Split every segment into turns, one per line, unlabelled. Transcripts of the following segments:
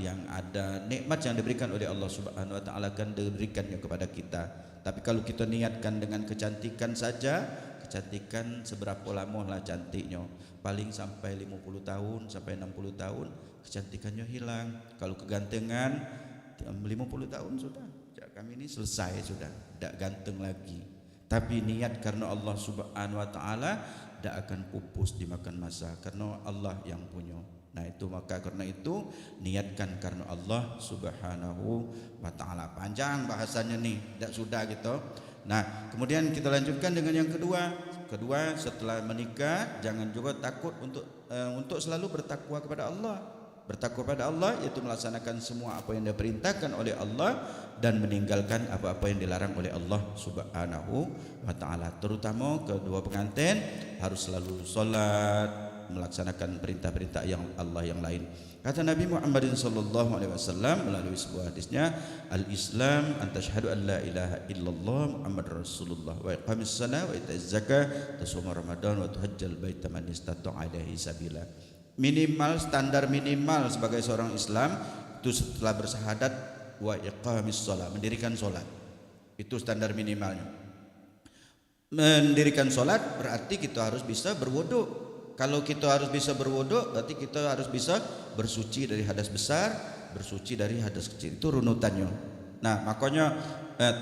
yang ada nikmat yang diberikan oleh Allah Subhanahu wa taala akan diberikannya kepada kita. Tapi kalau kita niatkan dengan kecantikan saja, kecantikan seberapa lama lah cantiknya, paling sampai 50 tahun sampai 60 tahun kecantikannya hilang. Kalau kegantengan 50 tahun sudah, kami ini selesai sudah, tidak ganteng lagi. Tapi niat karena Allah Subhanahu wa taala tidak akan pupus dimakan masa, karena Allah yang punya. Nah itu, maka karena itu niatkan karena Allah Subhanahu wa taala. Panjang bahasanya nih, tidak sudah gitu. Nah kemudian kita lanjutkan dengan yang kedua. Kedua, setelah menikah jangan juga takut untuk selalu bertakwa kepada Allah. Bertakwa kepada Allah yaitu melaksanakan semua apa yang diperintahkan oleh Allah dan meninggalkan apa-apa yang dilarang oleh Allah Subhanahu wa taala. Terutama kedua pengantin harus selalu salat, melaksanakan perintah-perintah yang Allah yang lain. Kata Nabi Muhammad sallallahu alaihi wasallam melalui sebuah hadisnya, al-Islam an tashhadu an la ilaha illallah Muhammadur Rasulullah wa iqamis shalah wa itaiz zakah wa shaum Ramadan wa tuhajjal baita man istata'a ilaihi sabila. Minimal, standar minimal sebagai seorang Islam itu setelah bersyahadat wa iqamis shalah, mendirikan salat. Itu standar minimalnya. Mendirikan salat berarti kita harus bisa berwudu. Kalau kita harus bisa berwudu, berarti kita harus bisa bersuci dari hadas besar, bersuci dari hadas kecil. Itu runutannya. Nah, makanya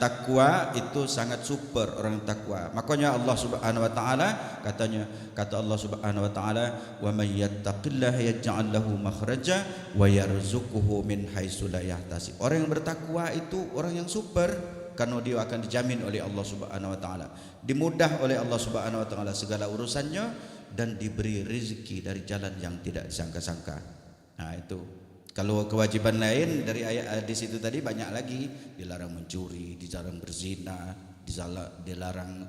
takwa itu sangat super orang takwa. Makanya Allah Subhanahu wa taala kata Allah Subhanahu wa taala, "Wa may yattaqillaha yaj'al lahu makhraja wa yarzuquhu min haitsu la yahtasib." Orang yang bertakwa itu orang yang super, karena dia akan dijamin oleh Allah Subhanahu wa taala, dimudah oleh Allah Subhanahu wa taala segala urusannya, dan diberi rezeki dari jalan yang tidak disangka-sangka. Nah itu. Kalau kewajiban lain dari ayat di situ tadi banyak lagi, dilarang mencuri, dilarang berzina, dilarang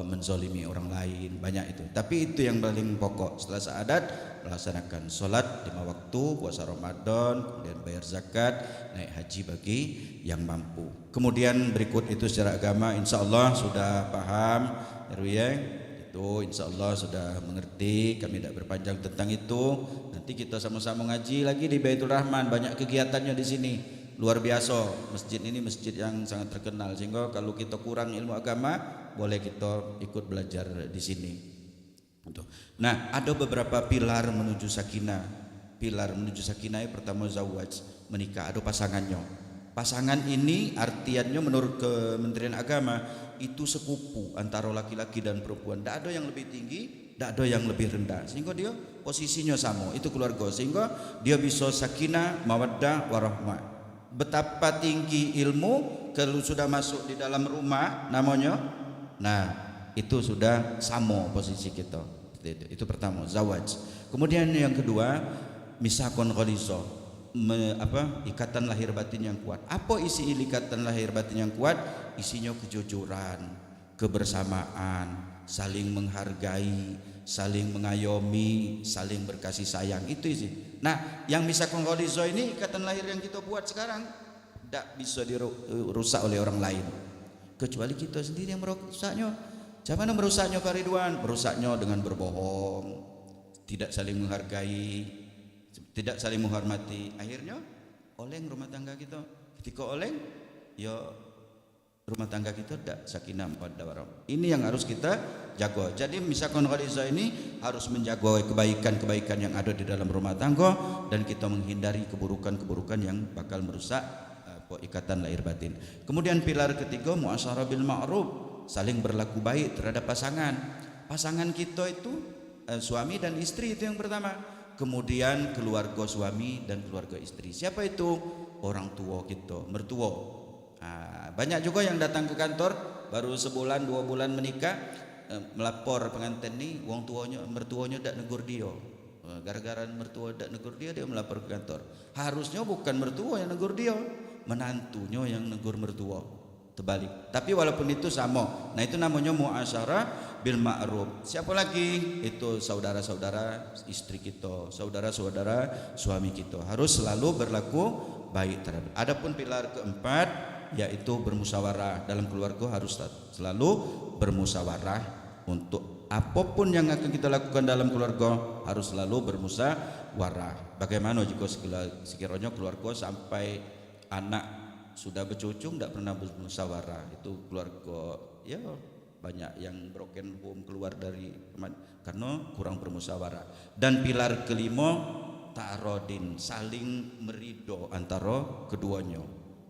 menzalimi orang lain, banyak itu. Tapi itu yang paling pokok. Setelah syahadat melaksanakan salat 5 waktu, puasa Ramadan, kemudian bayar zakat, naik haji bagi yang mampu. Kemudian berikut itu secara agama insyaallah sudah paham RW. Itu insyaallah sudah mengerti, kami tidak berpanjang tentang itu. Nanti kita sama-sama ngaji lagi di Baitul Rahman, banyak kegiatannya di sini. Luar biasa. Masjid ini masjid yang sangat terkenal, sehingga kalau kita kurang ilmu agama, boleh kita ikut belajar di sini. Nah, ada beberapa pilar menuju sakinah. Pilar menuju sakinah yang pertama zawaj, menikah, ada pasangannya. Pasangan ini artiannya menurut Kementerian Agama itu sepupu antara laki-laki dan perempuan. Tidak ada yang lebih tinggi, tidak ada yang lebih rendah, sehingga dia posisinya sama. Itu keluarga, sehingga dia bisa sakinah, mawaddah, warahmah. Betapa tinggi ilmu kalau sudah masuk di dalam rumah namanya, nah itu sudah sama posisi kita. Itu pertama zawaj. Kemudian yang kedua misakon ghalizah, ikatan lahir batin yang kuat. Apa isi ikatan lahir batin yang kuat? Isinya kejujuran, kebersamaan, saling menghargai, saling mengayomi, saling berkasih sayang. Itu isi. Nah, yang misakon ghalizah ini ikatan lahir yang kita buat sekarang tidak bisa dirusak oleh orang lain, kecuali kita sendiri yang merusaknya. Siapa yang merusaknya Pak Ridwan? Merusaknya dengan berbohong, tidak saling menghargai, tidak saling menghormati. Akhirnya oleng rumah tangga kita. Ketika oleng, ya rumah tangga kita tidak sakinah mawaddah warahmah. Ini yang harus kita jaga. Jadi misalkan ghalizah ini harus menjaga kebaikan-kebaikan yang ada di dalam rumah tangga, dan kita menghindari keburukan-keburukan yang bakal merusak ikatan lahir batin. Kemudian pilar ketiga muasyarah bil ma'ruf, saling berlaku baik terhadap pasangan. Pasangan kita itu suami dan istri, itu yang pertama. Kemudian keluarga suami dan keluarga istri. Siapa itu? Orang tua kita, mertua. Banyak juga yang datang ke kantor baru sebulan 2 bulan menikah, melapor pengantin nih wong tuanya mertuanya ndak negur dia. Gara-gara mertua ndak negur dia, dia melapor ke kantor. Harusnya bukan mertua yang negur dia, menantunya yang negur mertua. Terbalik. Tapi walaupun itu sama. Nah, itu namanya muasyarah bil ma'ruf. Siapa lagi? Itu saudara-saudara istri kita, saudara-saudara suami kita. Harus selalu berlaku baik terhadap. Adapun pilar keempat yaitu bermusyawarah. Dalam keluarga harus selalu bermusyawarah untuk apapun yang akan kita lakukan dalam keluarga harus selalu bermusyawarah. Bagaimana jika sekiranya keluarga sampai anak sudah bercucu tidak pernah bermusyawarah, itu keluarga ya banyak yang broken home keluar dari karena kurang bermusyawarah. Dan pilar kelima ta'rodin, saling merido antara keduanya.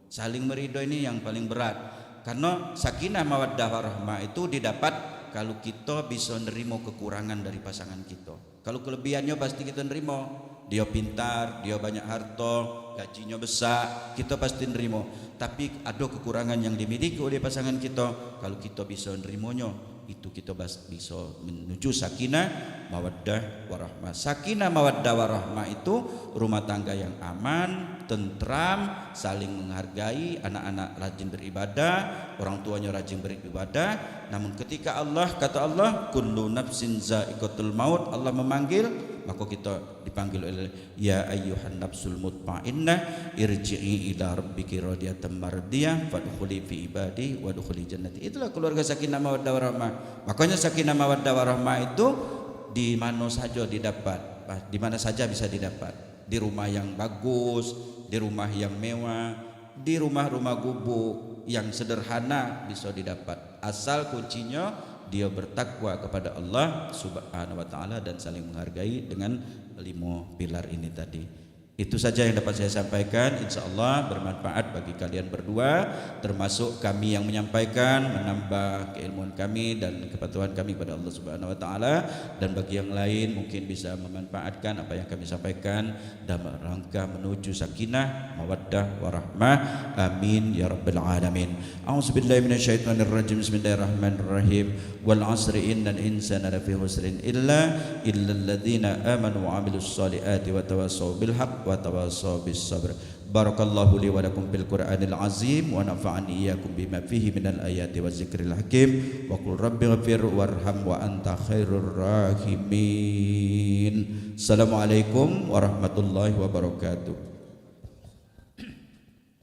Saling merido ini yang paling berat, karena sakinah mawaddah warahmah itu didapat kalau kita bisa nerima kekurangan dari pasangan kita. Kalau kelebihannya pasti kita nerima. Dia pintar, dia banyak harta, gajinya besar, kita pasti nerima. Tapi ada kekurangan yang dimiliki oleh pasangan kita, kalau kita bisa nerimanya, itu kita bisa menuju sakinah mawaddah warahmah. Sakinah mawaddah warahmah itu rumah tangga yang aman, tentram, saling menghargai, anak-anak rajin beribadah, orang tuanya rajin beribadah. Namun ketika kata Allah kullu nafsin za'iqatul maut, Allah memanggil, maka kita dipanggil oleh ya ayyuhan nafsul mutmainnah irji'i ila rabbiki radiyatan mardiyah fadkhuli fi ibadi wadkhuli jannati. Itulah keluarga sakinah mawaddah warahmah. Makanya sakinah mawaddah warahmah itu di mana saja didapat, di mana saja bisa didapat. Di rumah yang bagus, di rumah yang mewah, di rumah-rumah gubuk yang sederhana bisa didapat, asal kuncinya dia bertakwa kepada Allah Subhanahu wa taala dan saling menghargai dengan 5 pilar ini tadi. Itu saja yang dapat saya sampaikan, insyaallah bermanfaat bagi kalian berdua, termasuk kami yang menyampaikan, menambah keilmuan kami dan kepatuhan kami kepada Allah Subhanahu wa taala, dan bagi yang lain mungkin bisa memanfaatkan apa yang kami sampaikan dalam rangka menuju sakinah mawaddah warahmah. Amin ya rabbal alamin. A'udzubillahi minasyaitonir rajim. Bismillahirrahmanirrahim. Wal 'asri innal insana lafi khusrin illa alladzina amanu wa 'amilus solihati wa tawassaw bil haqq wa tawassaw bis sabr. Barakallahu li wa lakum bil Qur'anil azim wa nafa'ani iyyakum bima fihi minal ayati wa zikril hakim wa qul rabbighfir warham wa anta khairur rahimin. Assalamualaikum warahmatullahi wabarakatuh.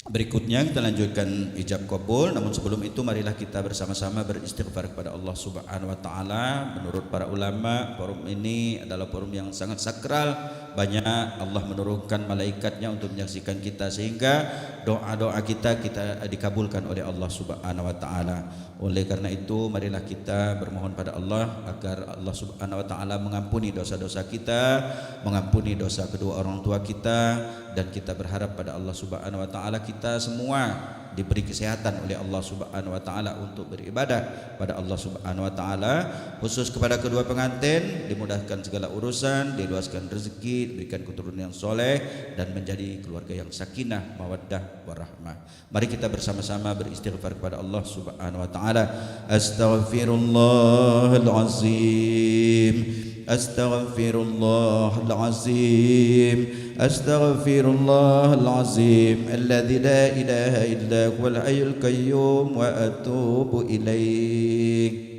Berikutnya kita lanjutkan ijab qabul, namun sebelum itu marilah kita bersama-sama beristighfar kepada Allah Subhanahu wa taala. Menurut para ulama, forum ini adalah forum yang sangat sakral. Banyak Allah menurunkan malaikatnya untuk menyaksikan kita, sehingga doa-doa kita dikabulkan oleh Allah Subhanahu wa taala. Oleh karena itu marilah kita bermohon pada Allah agar Allah Subhanahu wa taala mengampuni dosa-dosa kita, mengampuni dosa kedua orang tua kita, dan kita berharap pada Allah Subhanahu wa taala kita semua diberi kesehatan oleh Allah Subhanahu wa taala untuk beribadah pada Allah Subhanahu wa taala. Khusus kepada kedua pengantin, dimudahkan segala urusan, diluaskan rezeki, diberikan keturunan yang soleh, dan menjadi keluarga yang sakinah mawaddah warahmah. Mari kita bersama-sama beristighfar kepada Allah Subhanahu wa taala. Astaghfirullahal azim, astaghfirullahal azim, astaghfirullahal azim alladzi la ilaha illa huwal hayyul qayyum wa atubu ilaih.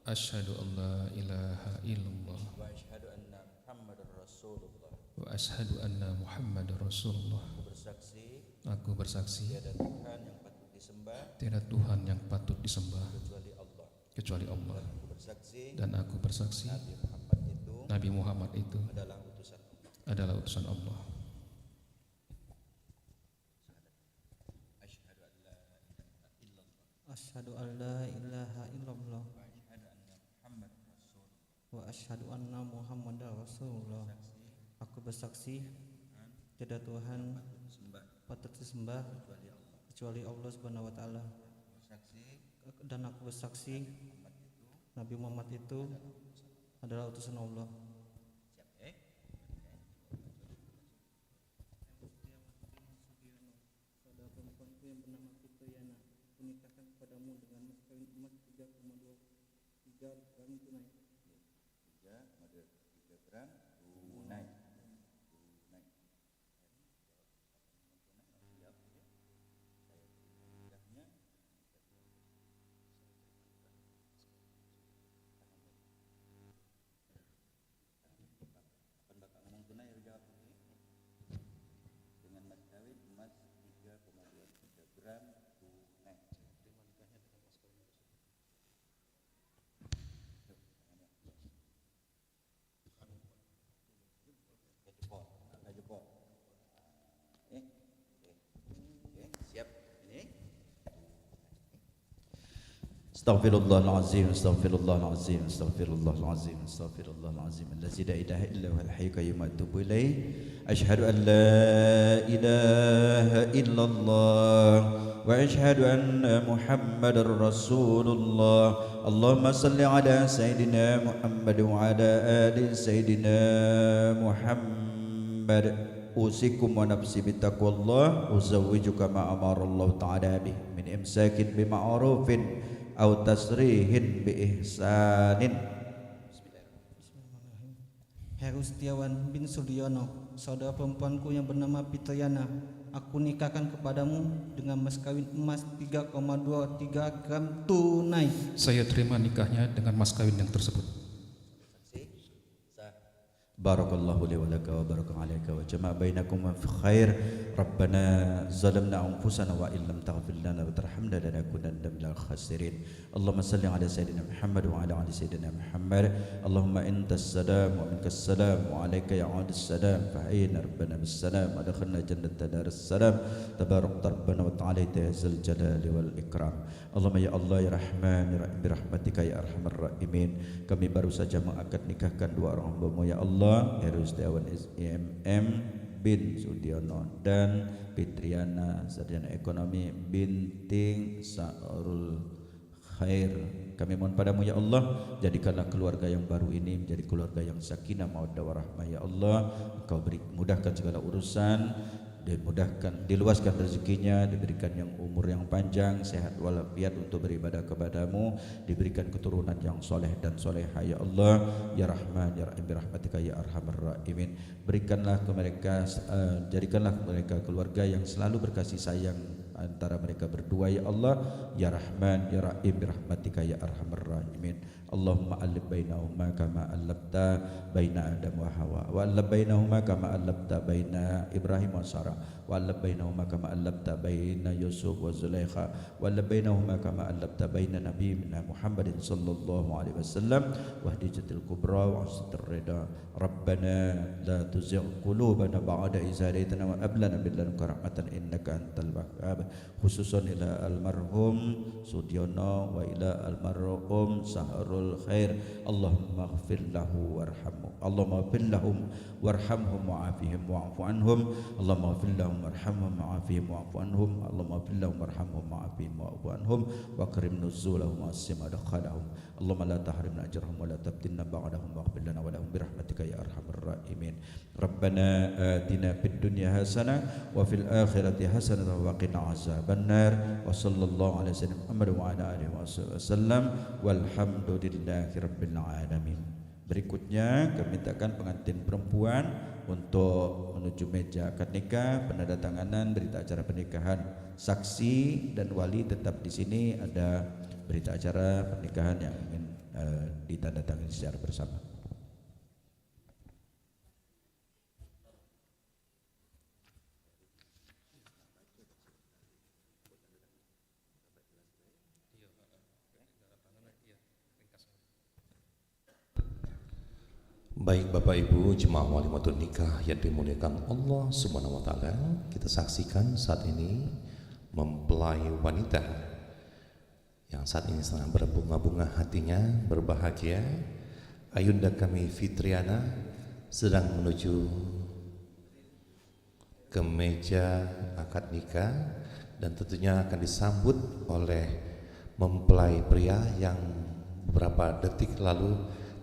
Asyhadu an la ilaha illallah
Wa asyhadu anna Muhammadar Rasulullah.
wa asyhadu anna Muhammadar Rasulullah. Aku bersaksi
Tiada Tuhan yang patut disembah
tiada Tuhan yang patut disembah kecuali Allah. Dan aku bersaksi Nabi Muhammad itu adalah utusan Allah.
Asyhadu an la ilaha illallah wa asyhadu anna Muhammadar Rasulullah. Aku bersaksi tiada Tuhan patut disembah kecuali Allah Subhanahu wa taala. Dan aku bersaksi Nabi Muhammad itu adalah utusan Allah. Saudara perempuanku yang bernama Fitriana, kunikahkan kepadamu dengan mas kawin emas 3,23 gram tunai.
3 gram tunai. Astaghfirullahalazim, astaghfirullahalazim, astaghfirullahalazim, astaghfirullahalazim. Allazi la ilaha illa huwal hayyul qayyum wa atubu ilaih. Asyhadu an la ilaha illallah wa asyhadu anna Muhammadar Rasulullah. Allahumma salli ala sayidina Muhammad wa ala ali sayidina Muhammad. Usikum wa nafsi bittaqwallah, uzawwijuka ma amara Allah ta'ala bih min imsakin bima'rufin aw tasrihin bi ihsanin.
Heru Setiawan bin Sudiono, saudara perempuanku yang bernama Fitriana, aku nikahkan kepadamu dengan mas kawin emas 3,23 gram tunai.
Saya terima nikahnya dengan mas kawin yang tersebut.
Barakallahu li wa laka wa baraka alayka wa jama'a bainakum fi khair. Rabbana zalamna anfusana wa illam taghfir lana wa tarhamna lanakunanna minal khasirin. Allahumma salli ala sayyidina Muhammad wa ala ali sayyidina Muhammad. Allahumma antas salam wa minkas salam wa alayka ya'udus salam. Fa hayna rabbana bis salam wa dakhalna jannata darus salam. Tabarak rabbana wa ta'ala ya zal jalali wal ikram. Allahumma ya Allah ya Rahman ya Rahim bi rahmatika ya arhamar rahimin. Kami baru saja mengakad nikahkan dua orang hamba-Mu ya Allah, Heru Setiawan SIMM bin Sudiono dan Fitriana sarjana ekonomi binting Sa'rul Khair. Kami mohon padamu ya Allah, jadikanlah keluarga yang baru ini menjadi keluarga yang sakinah mawaddah warahmah ya Allah. Engkau mudahkan segala urusan, dimudahkan, diluaskan rezekinya, diberikan yang umur yang panjang, sehat walafiat untuk beribadah kepadamu, diberikan keturunan yang soleh dan solehah ya Allah ya Rahman ya Rahim birahmatika ya arhamar rahimin. Berikanlah ke mereka, jadikanlah mereka keluarga yang selalu berkasih sayang antara mereka berdua ya Allah ya Rahman ya Rahim birahmatika ya arhamar rahimin. Allahumma alif bainahuma kama allabta baina Adam wa Hawa wa alif bainahuma kama allabta baina Ibrahim wa Sarah wa alif bainahuma kama allabta baina Yusuf wa Zulaikha wa alif bainahuma kama allabta baina nabiyyina Muhammadin sallallahu alaihi wasallam wa hadijatil kubra wa astir rida. Rabbana la tuzigh qulubana ba'da idh hadaytana wa hab lana min ladunka rahmatan innaka antal wahhab. Khususan ila almarhum Sudiono wa ila almarhum Sahrul Khair. Allahumma ighfir lahu warhamhu. Allahumma ighfir lahum warhamhum wa'afihim wa'fu anhum. Allahumma ighfir lahum warhamhum wa'afihim wa'fu anhum. Allahumma ighfir lahum warhamhum wa'afihim wa'fu anhum wa karim nuzulahum wa assim adkhalahum. Allahumma la tahrimna ajrahum wa la tabtinna ba'dahum waghfir lana wa lahum birahmatika ya arhamar rahimin. Rabbana atina fid dunya hasanah wa fil akhirati hasanah wa qina azabannar. Wa sallallahu ala sayyidina Muhammad wa ala alihi wasallam walhamdulillahi rabbil alamin. Berikutnya kami mintakan pengantin perempuan untuk menuju meja akad nikah, penandatanganan berita acara pernikahan. Saksi dan wali tetap di sini, ada berita acara pernikahan yang ingin ditandatangani secara bersama.
Baik Bapak Ibu jemaah walimatul nikah yang dimuliakan Allah Subhanahu wa taala, kita saksikan saat ini mempelai wanita yang saat ini sedang berbunga-bunga hatinya, berbahagia. Ayunda kami Fitriana sedang menuju ke meja akad nikah dan tentunya akan disambut oleh mempelai pria yang beberapa detik lalu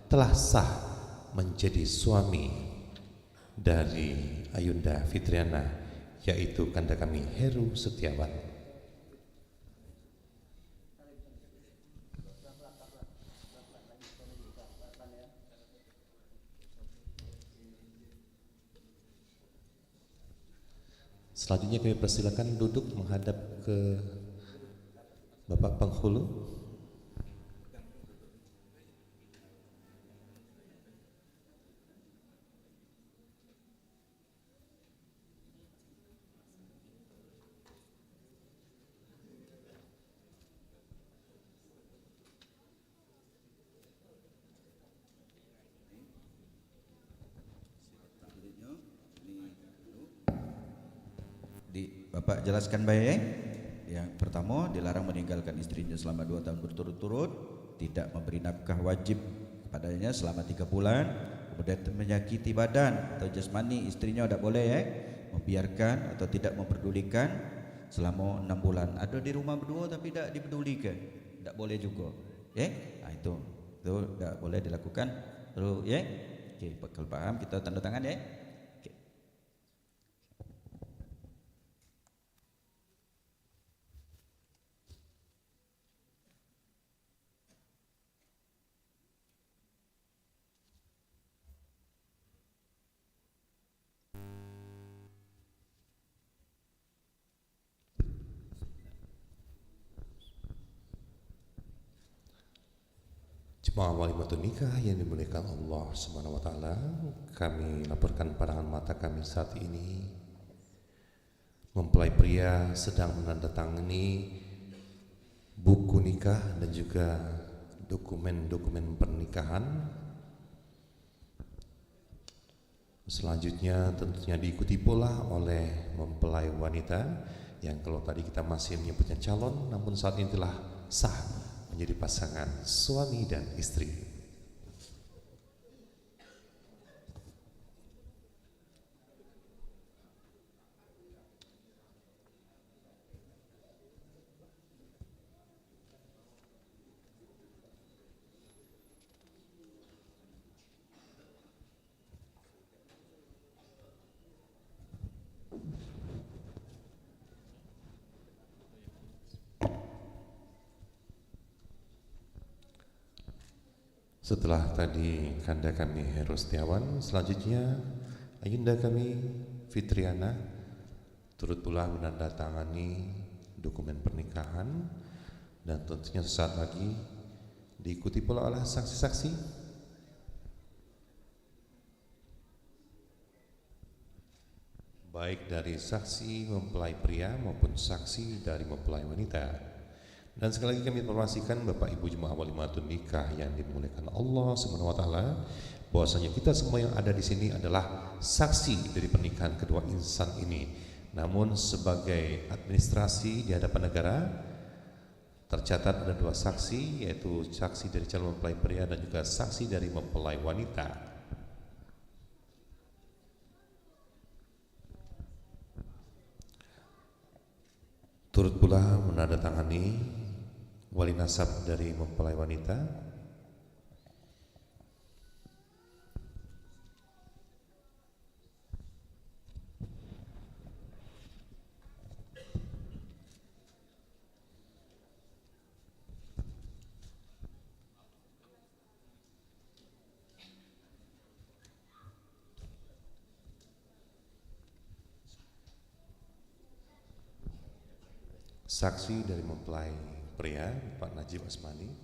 telah sah menjadi suami dari Ayunda Fitriana, yaitu kanda kami Heru Setiawan. Selanjutnya kami persilakan duduk menghadap ke Bapak Penghulu.
Bapak jelaskan baik. Yang pertama, dilarang meninggalkan istrinya selama 2 tahun berturut-turut, tidak memberi nafkah wajib kepadanya selama 3 bulan, kemudian menyakiti badan atau jasmani istrinya tidak boleh membiarkan atau tidak memperdulikan selama 6 bulan. Ada di rumah berdua tapi tidak dipedulikan, tidak boleh juga. Nah, itu tidak boleh dilakukan. Terus okey, kalau paham kita tanda tangan okey.
Jemaah walimatun nikah yang dimuliakan Allah Subhanahu wa taala, kami laporkan pandangan mata kami saat ini mempelai pria sedang menandatangani buku nikah dan juga dokumen-dokumen pernikahan. Selanjutnya tentunya diikuti pula oleh mempelai wanita yang kalau tadi kita masih menyebutnya calon, namun saat ini telah sah menjadi pasangan suami dan istri. Setelah tadi Kanda kami Heru Setiawan, selanjutnya Ayunda kami Fitriana turut pula menandatangani dokumen pernikahan dan tentunya sesaat lagi diikuti pula oleh saksi-saksi. Baik dari saksi mempelai pria maupun saksi dari mempelai wanita. Dan sekali lagi kami informasikan Bapak Ibu jemaah walimatun nikah yang dimuliakan Allah Subhanahu wa taala, bahwasanya kita semua yang ada di sini adalah saksi dari pernikahan kedua insan ini. Namun sebagai administrasi di hadapan negara tercatat ada 2 saksi, yaitu saksi dari calon mempelai pria dan juga saksi dari mempelai wanita. Turut pula menandatangani wali nasab dari mempelai wanita. Saksi dari mempelai pria Pak Najib Asmani.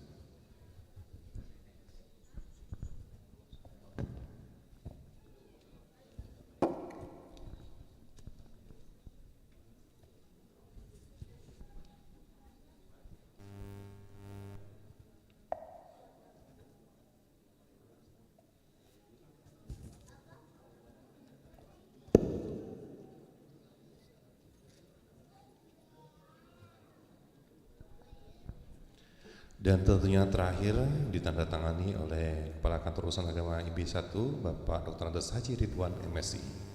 Dan tentunya terakhir ditandatangani oleh Kepala Kantor Urusan Agama IB1 Bapak Dr. Andes Haji Ridwan MSI.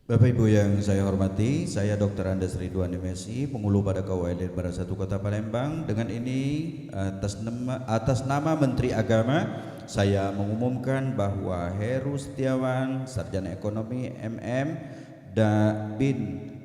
Bapak Ibu yang saya hormati, saya Dr. Andes Ridwan MSI, penghulu pada KUID Barat 1 Kota Palembang. Dengan ini atas nama Menteri Agama saya mengumumkan bahwa Heru Setiawan, sarjana ekonomi MM bin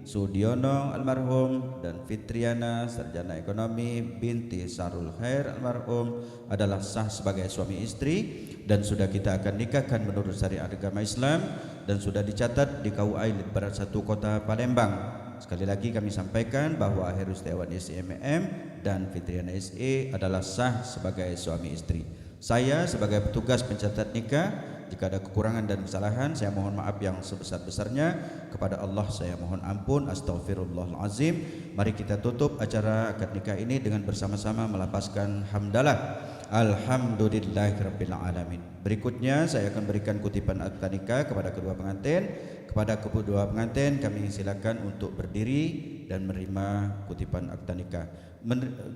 Sudiono almarhum dan Fitriana, sarjana ekonomi binti Sarul Khair almarhum adalah sah sebagai suami istri dan sudah kita akan nikahkan menurut syariat agama Islam dan sudah dicatat di KUA Ilir Barat 1 Kota Palembang. Sekali lagi kami sampaikan bahwa Heru Setiawan SIMM dan Fitriana SE adalah sah sebagai suami istri. Saya sebagai petugas pencatat nikah, jika ada kekurangan dan kesalahan saya mohon maaf yang sebesar-besarnya. Kepada Allah saya mohon ampun, astaghfirullahalazim. Mari kita tutup acara akad nikah ini dengan bersama-sama melapaskan hamdalah alhamdulillahirabbil alamin. Berikutnya saya akan berikan kutipan akad nikah kepada kedua pengantin. Kepada kedua pengantin kami silakan untuk berdiri dan menerima kutipan akad nikah.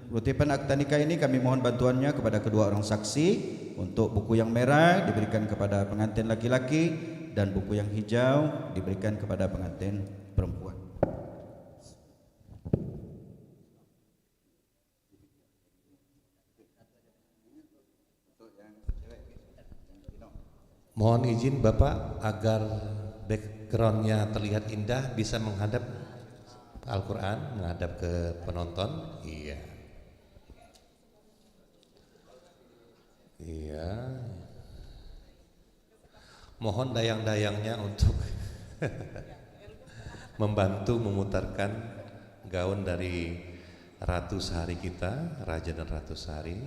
Kutipan akta nikah ini kami mohon bantuannya kepada kedua orang saksi. Untuk buku yang merah diberikan kepada pengantin laki-laki dan buku yang hijau diberikan kepada pengantin perempuan.
Mohon izin Bapak agar backgroundnya terlihat indah, bisa menghadap Al-Quran, menghadap ke penonton. Iya. Iya. Mohon dayang-dayangnya untuk membantu memutarkan gaun dari Ratu Sehari kita, Raja dan Ratu Sehari.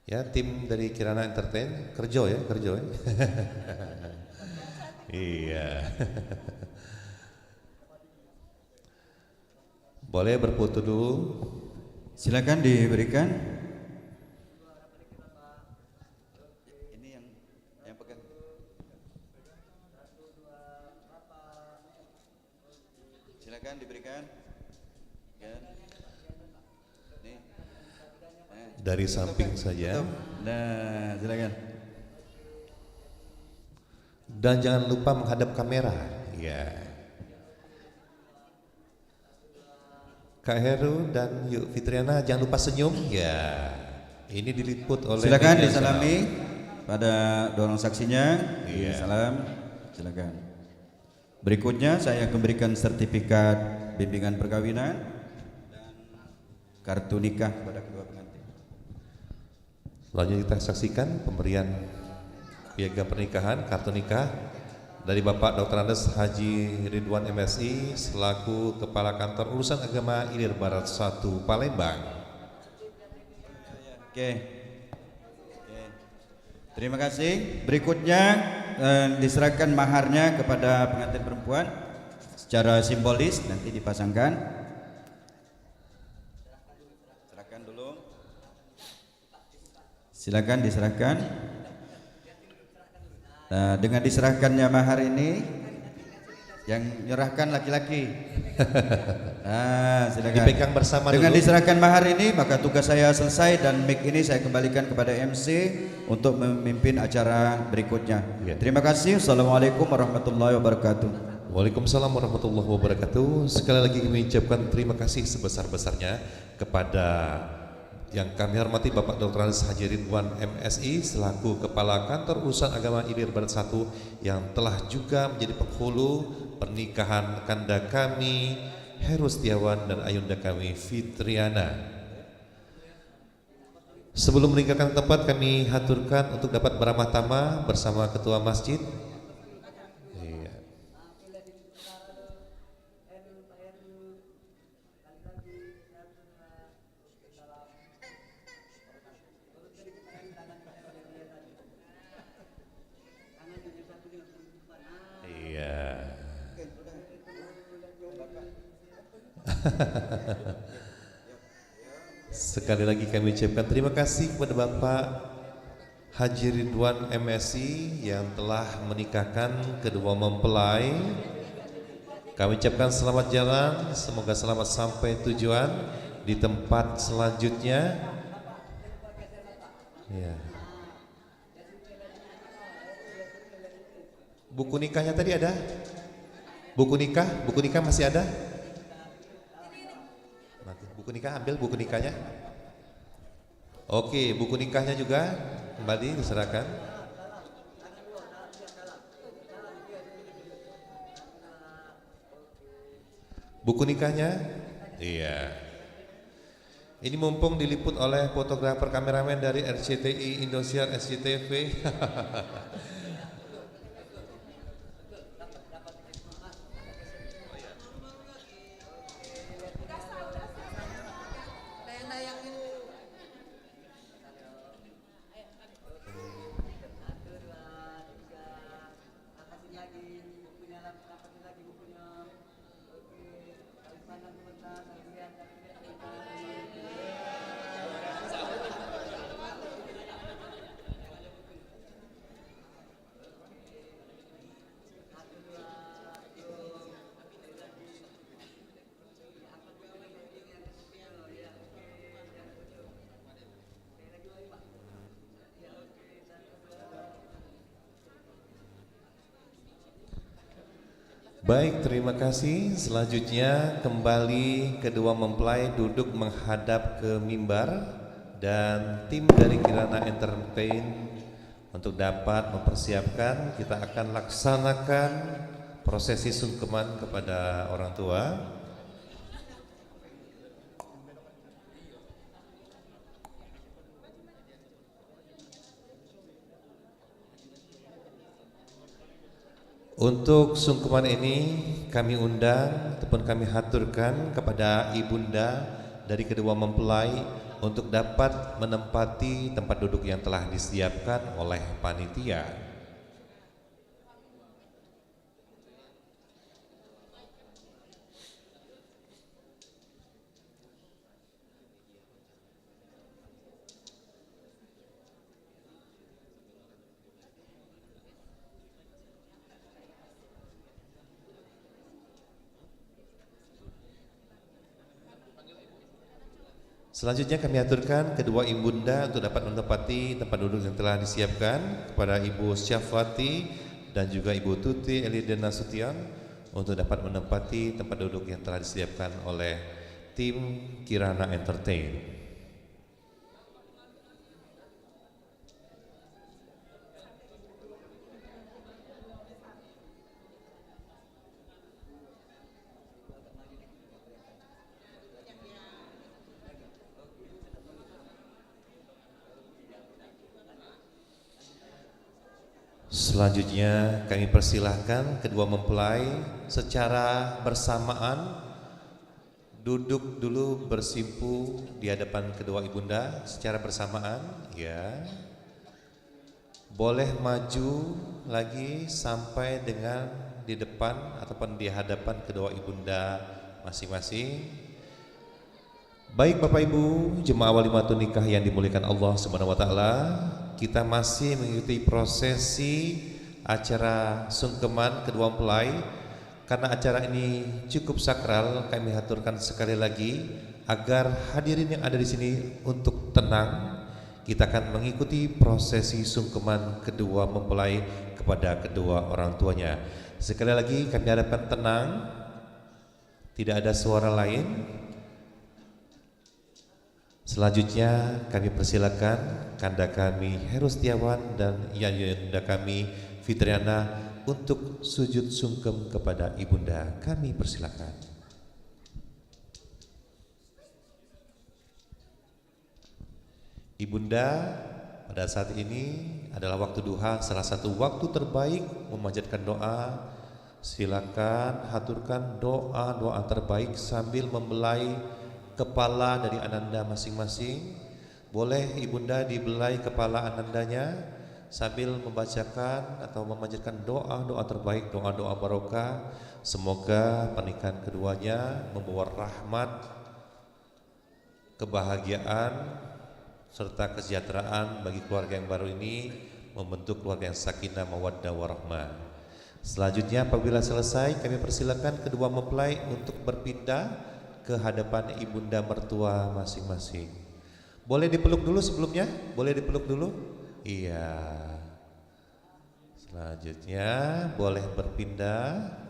Ya, tim dari Kirana Entertain, kerja ya. Iya. Boleh berfoto dulu.
Silakan diberikan. Ini yang pegang. Silakan diberikan. Ya. Nih.
Dari samping saja.
Nah, silakan.
Dan jangan lupa menghadap kamera. Ya. Kak Heru dan Yuk Fitriana jangan lupa senyum. Ya. Ini diliput oleh.
Silakan disalami pada dua orang saksinya.
Iya.
Salam. Silakan. Berikutnya saya akan berikan sertifikat bimbingan perkawinan dan kartu nikah kepada kedua pengantin.
Selanjutnya kita saksikan pemberian piagam pernikahan, kartu nikah dari Bapak Dr. Andes Haji Ridwan MSI selaku Kepala Kantor Urusan Agama Ilir Barat 1 Palembang.
Oke. Terima kasih. Berikutnya diserahkan maharnya kepada pengantin perempuan secara simbolis, nanti dipasangkan. Serahkan dulu. Silakan diserahkan. Nah, dengan diserahkannya mahar ini yang menyerahkan laki-laki. Nah, silakan.
Dipegang bersama
dengan
dulu.
diserahkan mahar ini maka tugas saya selesai dan mic ini saya kembalikan kepada MC untuk memimpin acara berikutnya.
Ya.
Terima kasih. Assalamualaikum warahmatullahi wabarakatuh.
Waalaikumsalam warahmatullahi wabarakatuh. Sekali lagi kami ucapkan terima kasih sebesar-besarnya kepada yang kami hormati Bapak Dr. Andes Haji Ridwan MSI selaku Kepala Kantor Urusan Agama Ilir Barat 1 yang telah juga menjadi penghulu pernikahan kanda kami Heru Setiawan dan ayunda kami Fitriana. Sebelum meninggalkan tempat kami haturkan untuk dapat beramah tamah bersama Ketua Masjid. Sekali lagi kami ucapkan terima kasih kepada Bapak Haji Ridwan MSI yang telah menikahkan kedua mempelai. Kami ucapkan selamat jalan, semoga selamat sampai tujuan di tempat selanjutnya. Ya. Buku nikahnya tadi ada? Buku nikah masih ada? Buku nikah, ambil buku nikahnya. Oke, buku nikahnya juga kembali diserahkan. Buku nikahnya? Iya. Ini mumpung diliput oleh fotografer kameramen dari RCTI Indosiar SCTV. Baik, terima kasih. Selanjutnya kembali kedua mempelai duduk menghadap ke mimbar dan tim dari Kirana Entertain untuk dapat mempersiapkan, kita akan laksanakan prosesi sungkeman kepada orang tua. Untuk sungkeman ini kami undang ataupun kami haturkan kepada ibunda dari kedua mempelai untuk dapat menempati tempat duduk yang telah disiapkan oleh panitia. Selanjutnya kami aturkan kedua ibunda untuk dapat menempati tempat duduk yang telah disiapkan kepada Ibu Syafati dan juga Ibu Tuti Elidena Nasution untuk dapat menempati tempat duduk yang telah disiapkan oleh tim Kirana Entertain. Selanjutnya kami persilahkan kedua mempelai secara bersamaan duduk dulu bersimpu di hadapan kedua ibunda secara bersamaan, ya. Boleh maju lagi sampai dengan di depan ataupun di hadapan kedua ibunda masing-masing. Baik Bapak Ibu, jemaah walimatun nikah yang dimuliakan Allah Subhanahu wa taala, kita masih mengikuti prosesi acara sungkeman kedua mempelai. Karena acara ini cukup sakral, kami aturkan sekali lagi agar hadirin yang ada di sini untuk tenang. Kita akan mengikuti prosesi sungkeman kedua mempelai kepada kedua orang tuanya. Sekali lagi kami harapkan tenang, tidak ada suara lain. Selanjutnya kami persilakan kanda kami Heru Setiawan dan yayunda kami Fitriana untuk sujud sungkem kepada ibunda. Kami persilakan. Ibunda, pada saat ini adalah waktu duha, salah satu waktu terbaik memanjatkan doa. Silakan haturkan doa-doa terbaik sambil membelai kepala dari ananda masing-masing. Boleh ibunda dibelai kepala anandanya sambil membacakan atau memanjatkan doa-doa terbaik, doa-doa barokah. Semoga pernikahan keduanya membawa rahmat, kebahagiaan serta kesejahteraan bagi keluarga yang baru ini, membentuk keluarga yang sakinah mawaddah warahmah. Selanjutnya apabila selesai kami persilakan kedua mempelai untuk berpindah ke hadapan ibunda mertua masing-masing. Boleh dipeluk dulu sebelumnya? Boleh dipeluk dulu? Iya. Selanjutnya boleh berpindah.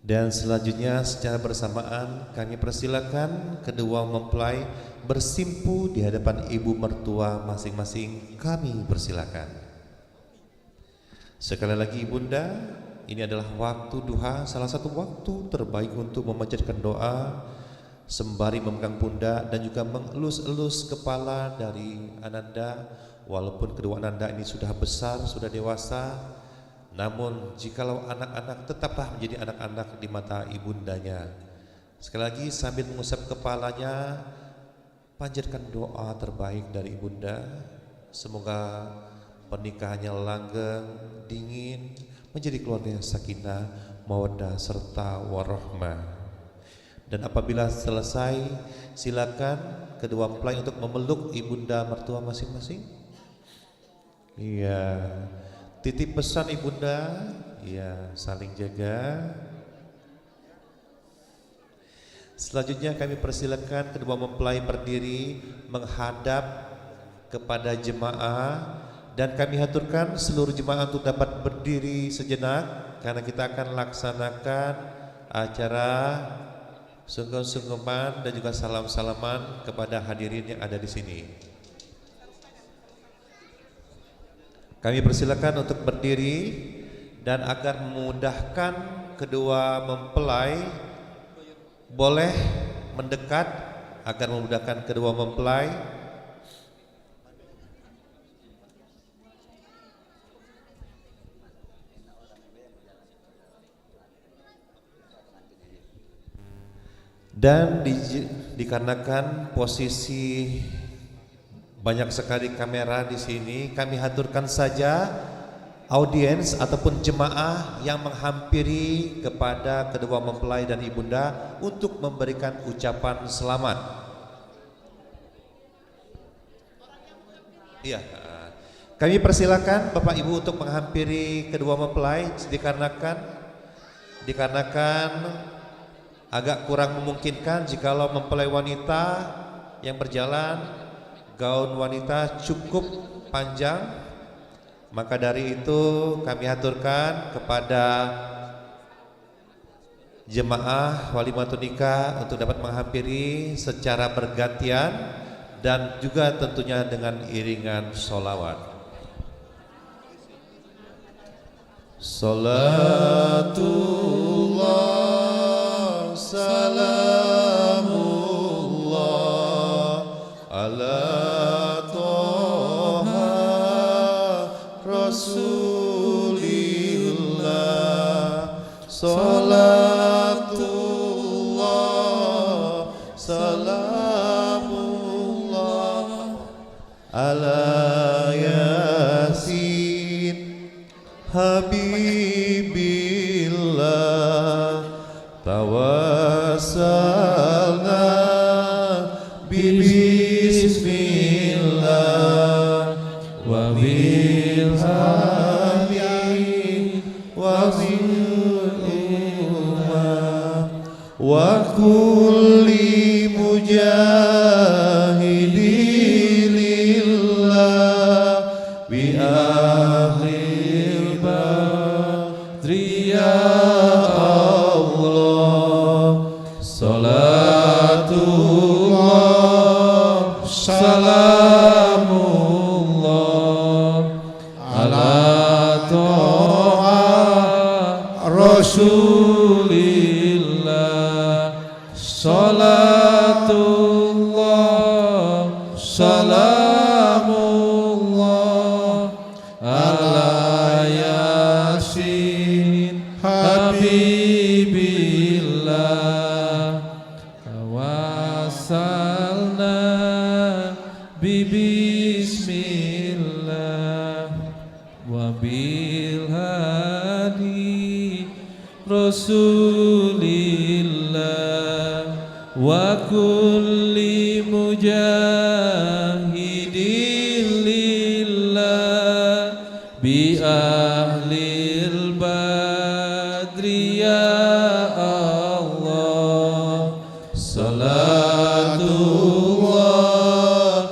Dan selanjutnya secara bersamaan kami persilakan kedua mempelai bersimpu di hadapan ibu mertua masing-masing. Kami persilakan. Sekali lagi ibunda, ini adalah waktu duha, salah satu waktu terbaik untuk memanjatkan doa sembari memegang pundak dan juga mengelus-elus kepala dari ananda. Walaupun kedua ananda ini sudah besar, sudah dewasa, namun jikalau anak-anak tetaplah menjadi anak-anak di mata ibundanya. Sekali lagi sambil mengusap kepalanya, panjatkan doa terbaik dari ibunda. Semoga pernikahannya langgeng, dingin, menjadi keluarga yang sakinah, mawaddah serta warahmah. Dan apabila selesai, silakan kedua mempelai untuk memeluk ibunda mertua masing-masing. Iya, titip pesan ibunda, iya, saling jaga. Selanjutnya kami persilakan kedua mempelai berdiri menghadap kepada jemaah, dan kami haturkan seluruh jemaah untuk dapat berdiri sejenak karena kita akan laksanakan acara sungkem-sungkeman dan juga salam-salaman kepada hadirin yang ada di sini. Kami persilakan untuk berdiri, dan agar memudahkan kedua mempelai boleh mendekat agar memudahkan kedua mempelai. Dan dikarenakan posisi banyak sekali kamera di sini, kami haturkan saja audiens ataupun jemaah yang menghampiri kepada kedua mempelai dan ibunda untuk memberikan ucapan selamat. Iya, kami persilakan Bapak Ibu untuk menghampiri kedua mempelai dikarenakan agak kurang memungkinkan jikalau mempelai wanita yang berjalan gaun wanita cukup panjang, maka dari itu kami aturkan kepada jemaah walimatun nikah untuk dapat menghampiri secara bergantian dan juga tentunya dengan iringan sholawat. Salatullah salamullah ala Rasulillah. Salatullah salamullah ala Yasin Habibillah. Tawassalna bismillah wa bil wa kulli mujahidin lillah bi ahlil badri ya Allah. Salatullah salamullah ala to'a Rasulillah. Salatullah salamullah ala Yasin Habibillah. Tawassalna bismillah wa bil hadi Rasulillah wa kulli mujahidin lillah bi ahlil badri ya Allah. Salatullah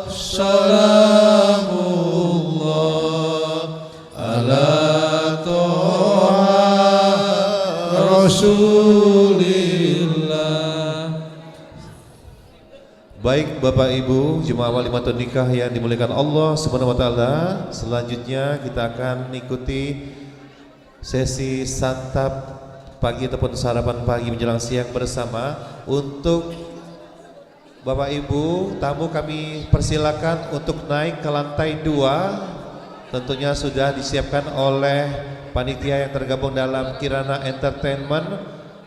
salamullah ala to'a Rasul Baik Bapak Ibu, jemaah walimatun nikah yang dimuliakan Allah Subhanahu wa taala, selanjutnya kita akan ikuti sesi santap pagi ataupun sarapan pagi menjelang siang bersama. Untuk Bapak Ibu tamu kami persilakan untuk naik ke lantai 2. Tentunya sudah disiapkan oleh panitia yang tergabung dalam Kirana Entertainment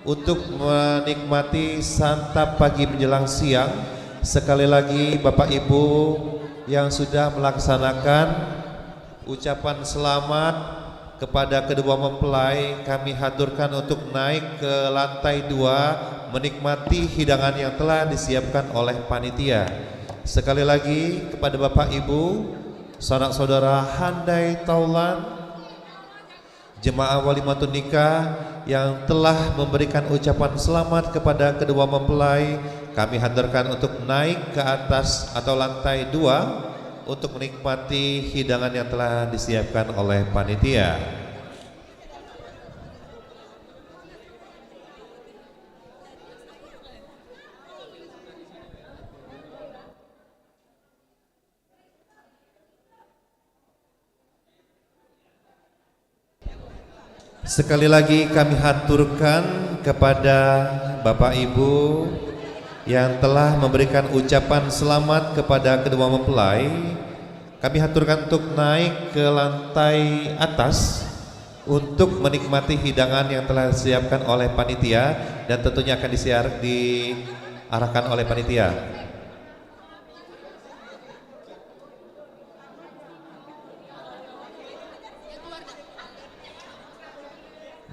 untuk menikmati santap pagi menjelang siang. Sekali lagi Bapak Ibu yang sudah melaksanakan ucapan selamat kepada kedua mempelai, kami haturkan untuk naik ke lantai 2 menikmati hidangan yang telah disiapkan oleh panitia. Sekali lagi kepada Bapak Ibu, sanak-saudara handai taulan, jemaah walimatun nikah yang telah memberikan ucapan selamat kepada kedua mempelai, kami haturkan untuk naik ke atas atau lantai 2 untuk menikmati hidangan yang telah disiapkan oleh panitia. Sekali lagi kami haturkan kepada Bapak Ibu yang telah memberikan ucapan selamat kepada kedua mempelai, kami haturkan untuk naik ke lantai atas untuk menikmati hidangan yang telah disiapkan oleh panitia dan tentunya akan diarahkan oleh panitia.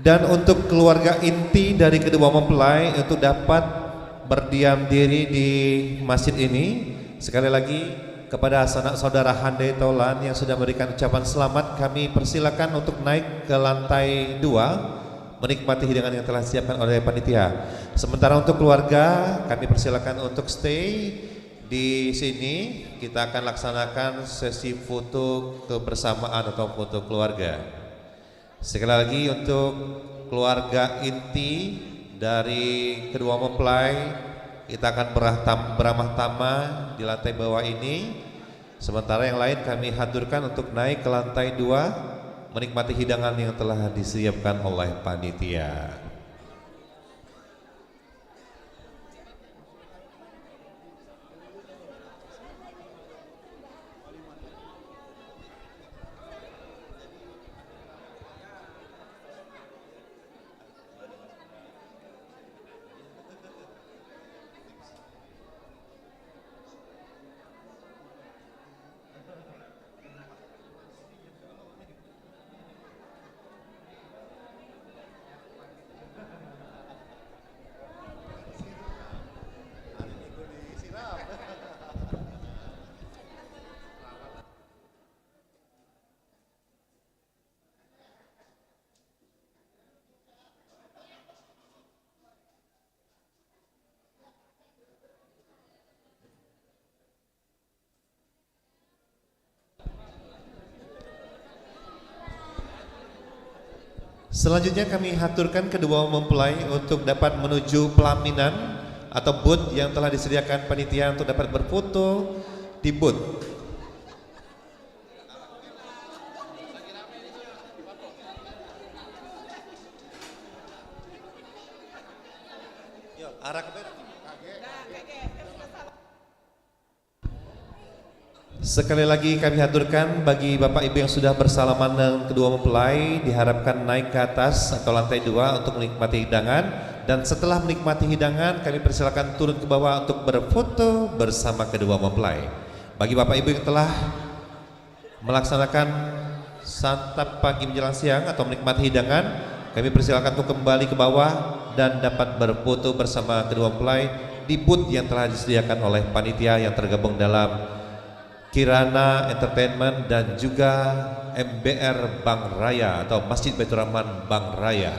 Dan untuk keluarga inti dari kedua mempelai untuk dapat berdiam diri di masjid ini, sekali lagi kepada sanak saudara handai taulan yang sudah memberikan ucapan selamat, kami persilakan untuk naik ke lantai 2 menikmati hidangan yang telah disiapkan oleh panitia. Sementara untuk keluarga kami persilakan untuk stay di sini. Kita akan laksanakan sesi foto kebersamaan atau foto keluarga. Sekali lagi untuk keluarga inti dari kedua mempelai, kita akan beramah tamah di lantai bawah ini. Sementara yang lain kami haturkan untuk naik ke lantai 2 menikmati hidangan yang telah disiapkan oleh panitia. Selanjutnya kami haturkan kedua mempelai untuk dapat menuju pelaminan atau booth yang telah disediakan panitia untuk dapat berfoto di booth. Sekali lagi kami haturkan bagi Bapak Ibu yang sudah bersalaman dengan kedua mempelai, diharapkan naik ke atas atau lantai 2 untuk menikmati hidangan, dan setelah menikmati hidangan kami persilakan turun ke bawah untuk berfoto bersama kedua mempelai. Bagi Bapak Ibu yang telah melaksanakan santap pagi menjelang siang atau menikmati hidangan, kami persilakan untuk kembali ke bawah dan dapat berfoto bersama kedua mempelai di booth yang telah disediakan oleh panitia yang tergabung dalam Kirana Entertainment dan juga MBR Bank Raya atau Masjid Baitur Rahman Bank Raya.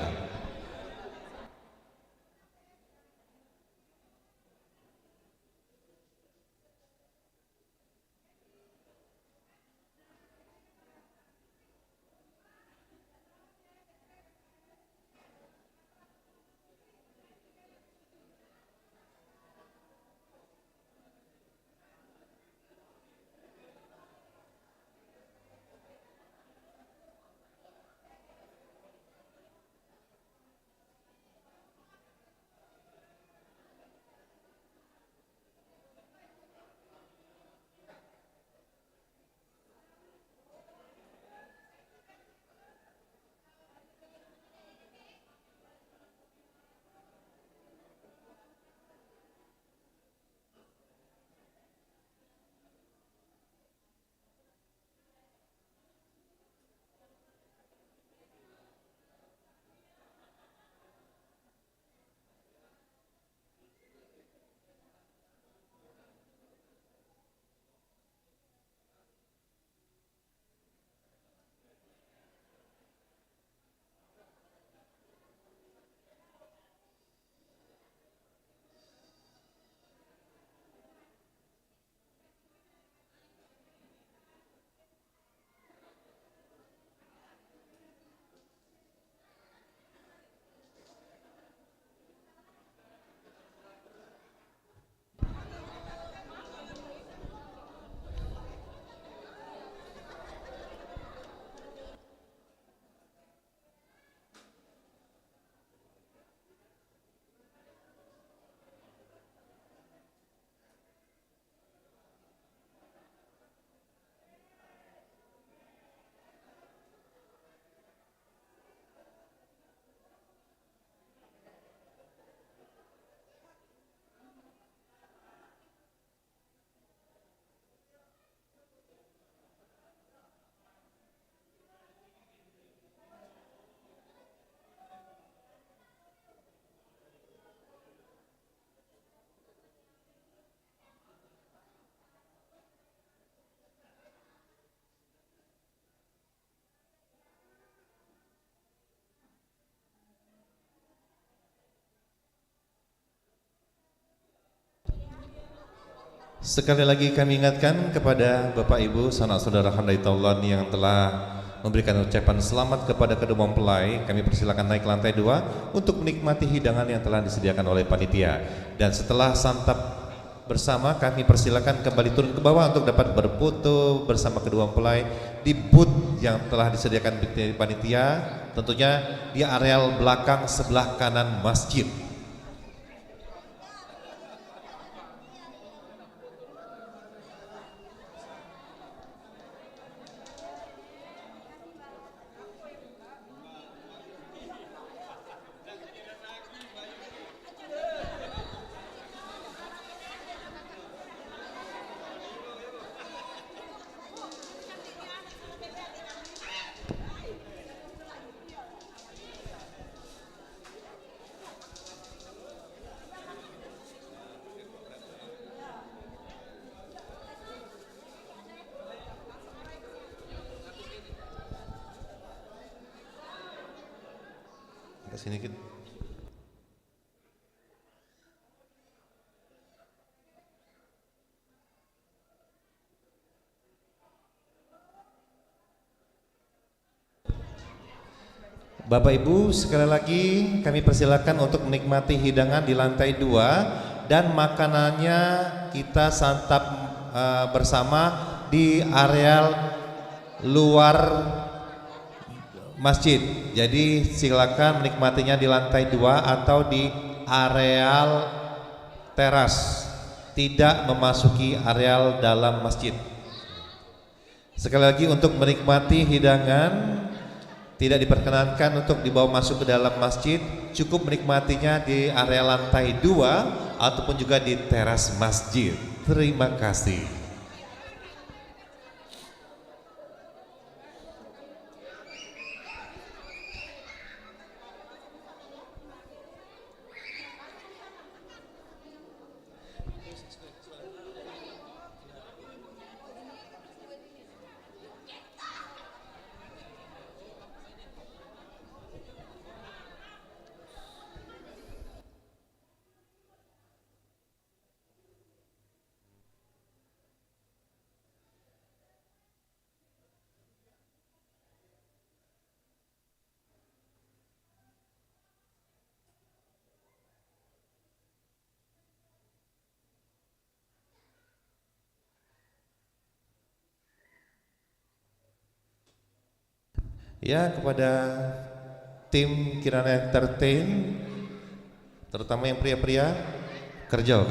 Sekali lagi kami ingatkan kepada Bapak Ibu, sanak saudara handai taulan yang telah memberikan ucapan selamat kepada kedua mempelai. Kami persilakan naik ke lantai 2 untuk menikmati hidangan yang telah disediakan oleh panitia. Dan setelah santap bersama, kami persilakan kembali turun ke bawah untuk dapat berfoto bersama kedua mempelai di booth yang telah disediakan panitia, tentunya di areal belakang sebelah kanan masjid. Ke sini kita. Bapak Ibu, sekali lagi kami persilakan untuk menikmati hidangan di lantai 2 dan makanannya kita santap bersama di areal luar masjid. Jadi silakan menikmatinya di lantai 2 atau di areal teras, tidak memasuki areal dalam masjid. Sekali lagi untuk menikmati hidangan tidak diperkenankan untuk dibawa masuk ke dalam masjid, cukup menikmatinya di area lantai 2 ataupun juga di teras masjid. Terima kasih. Ya, kepada tim Kirana Entertain, terutama yang pria-pria, kerja.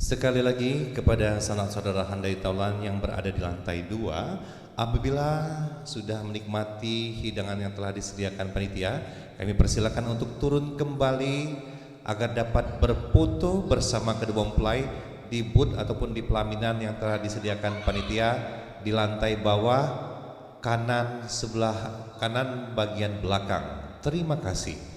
Sekali lagi kepada sanak saudara handai taulan yang berada di lantai 2, apabila sudah menikmati hidangan yang telah disediakan panitia, kami persilakan untuk turun kembali agar dapat berfoto bersama kedua mempelai di booth ataupun di pelaminan yang telah disediakan panitia di lantai bawah kanan sebelah kanan bagian belakang. Terima kasih.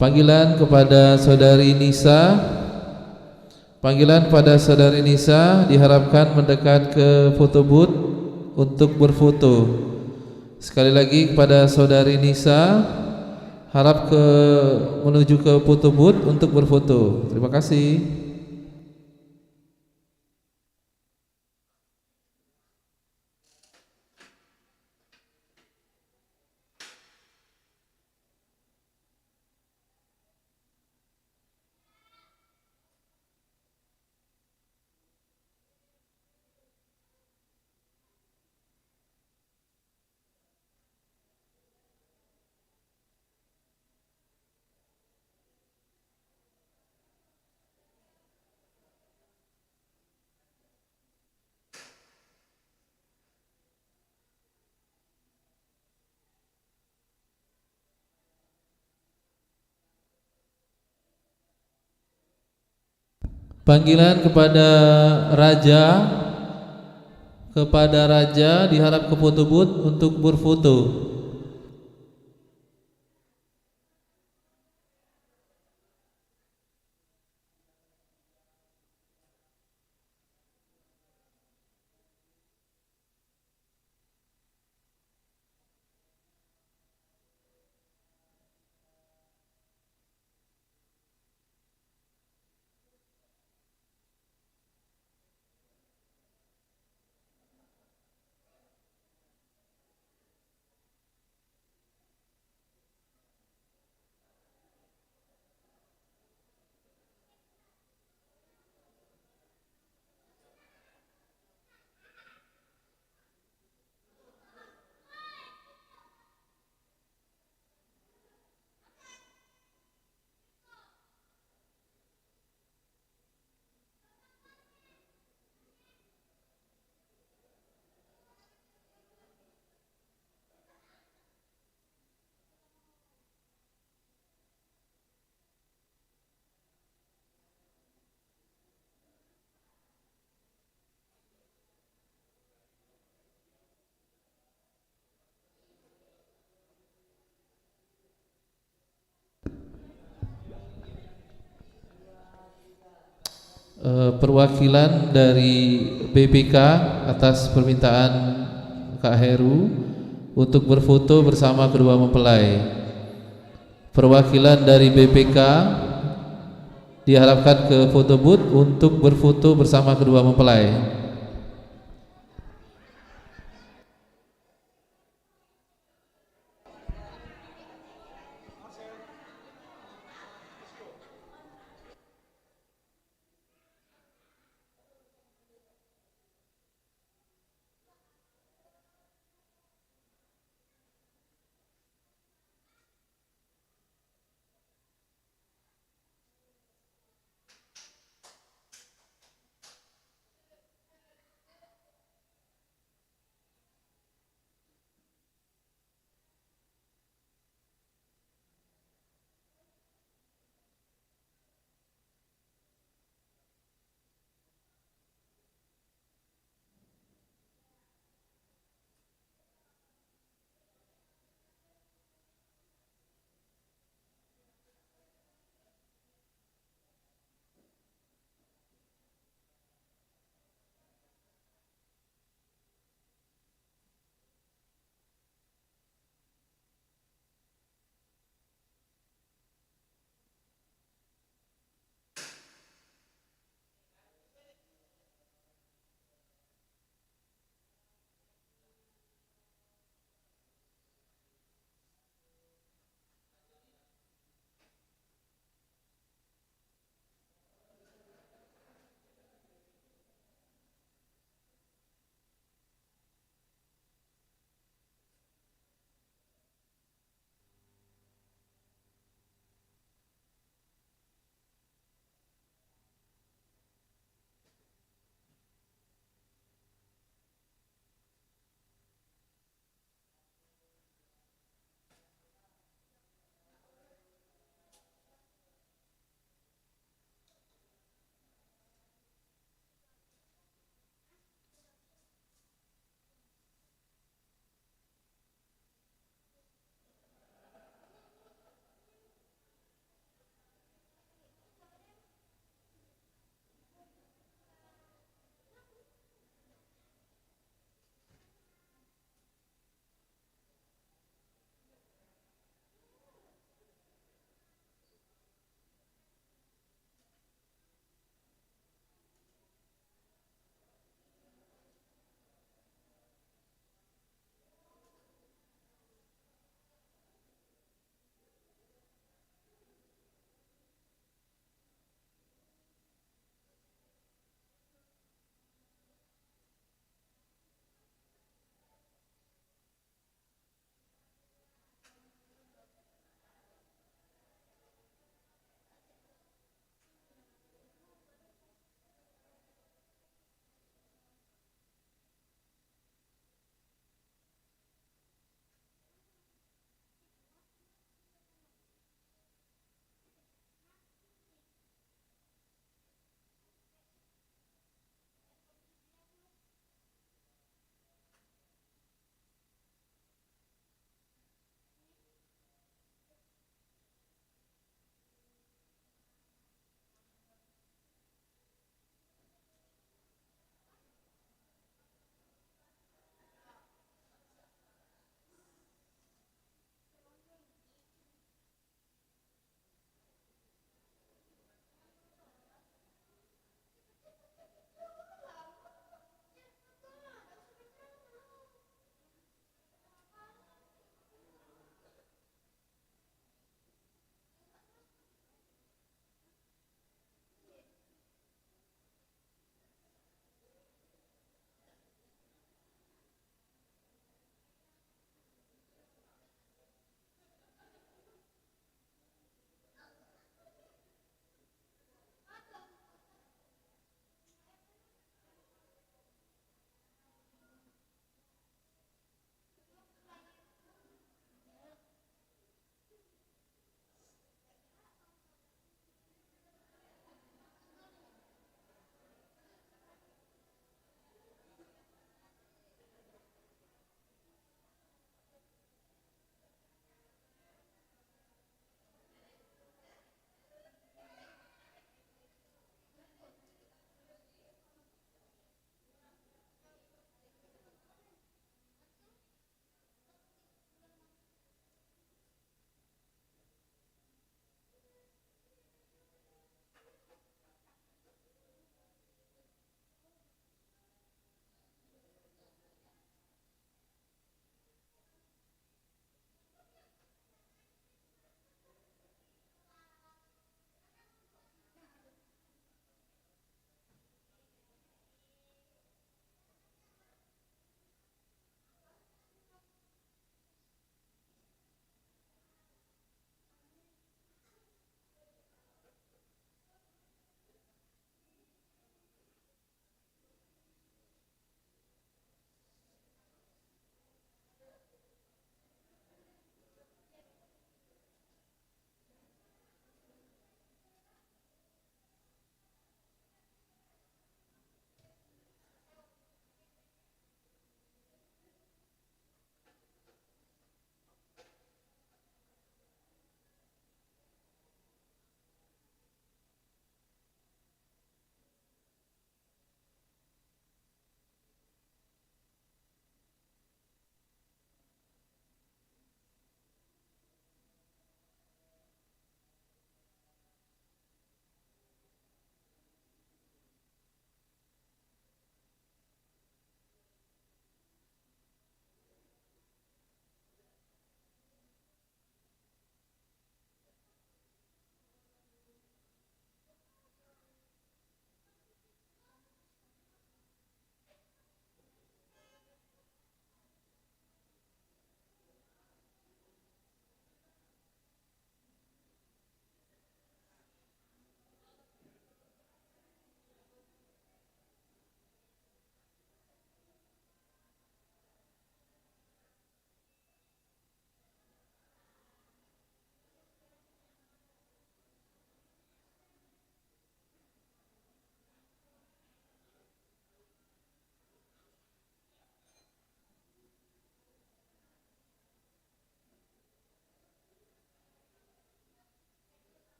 Panggilan kepada saudari Nisa. Panggilan pada saudari Nisa diharapkan mendekat ke foto booth untuk berfoto. Sekali lagi kepada saudari Nisa, harap menuju ke foto booth untuk berfoto. Terima kasih. Panggilan kepada raja diharap ke foto booth untuk berfoto. Perwakilan dari BPK atas permintaan Kak Heru untuk berfoto bersama kedua mempelai. Perwakilan dari BPK diharapkan ke foto booth untuk berfoto bersama kedua mempelai.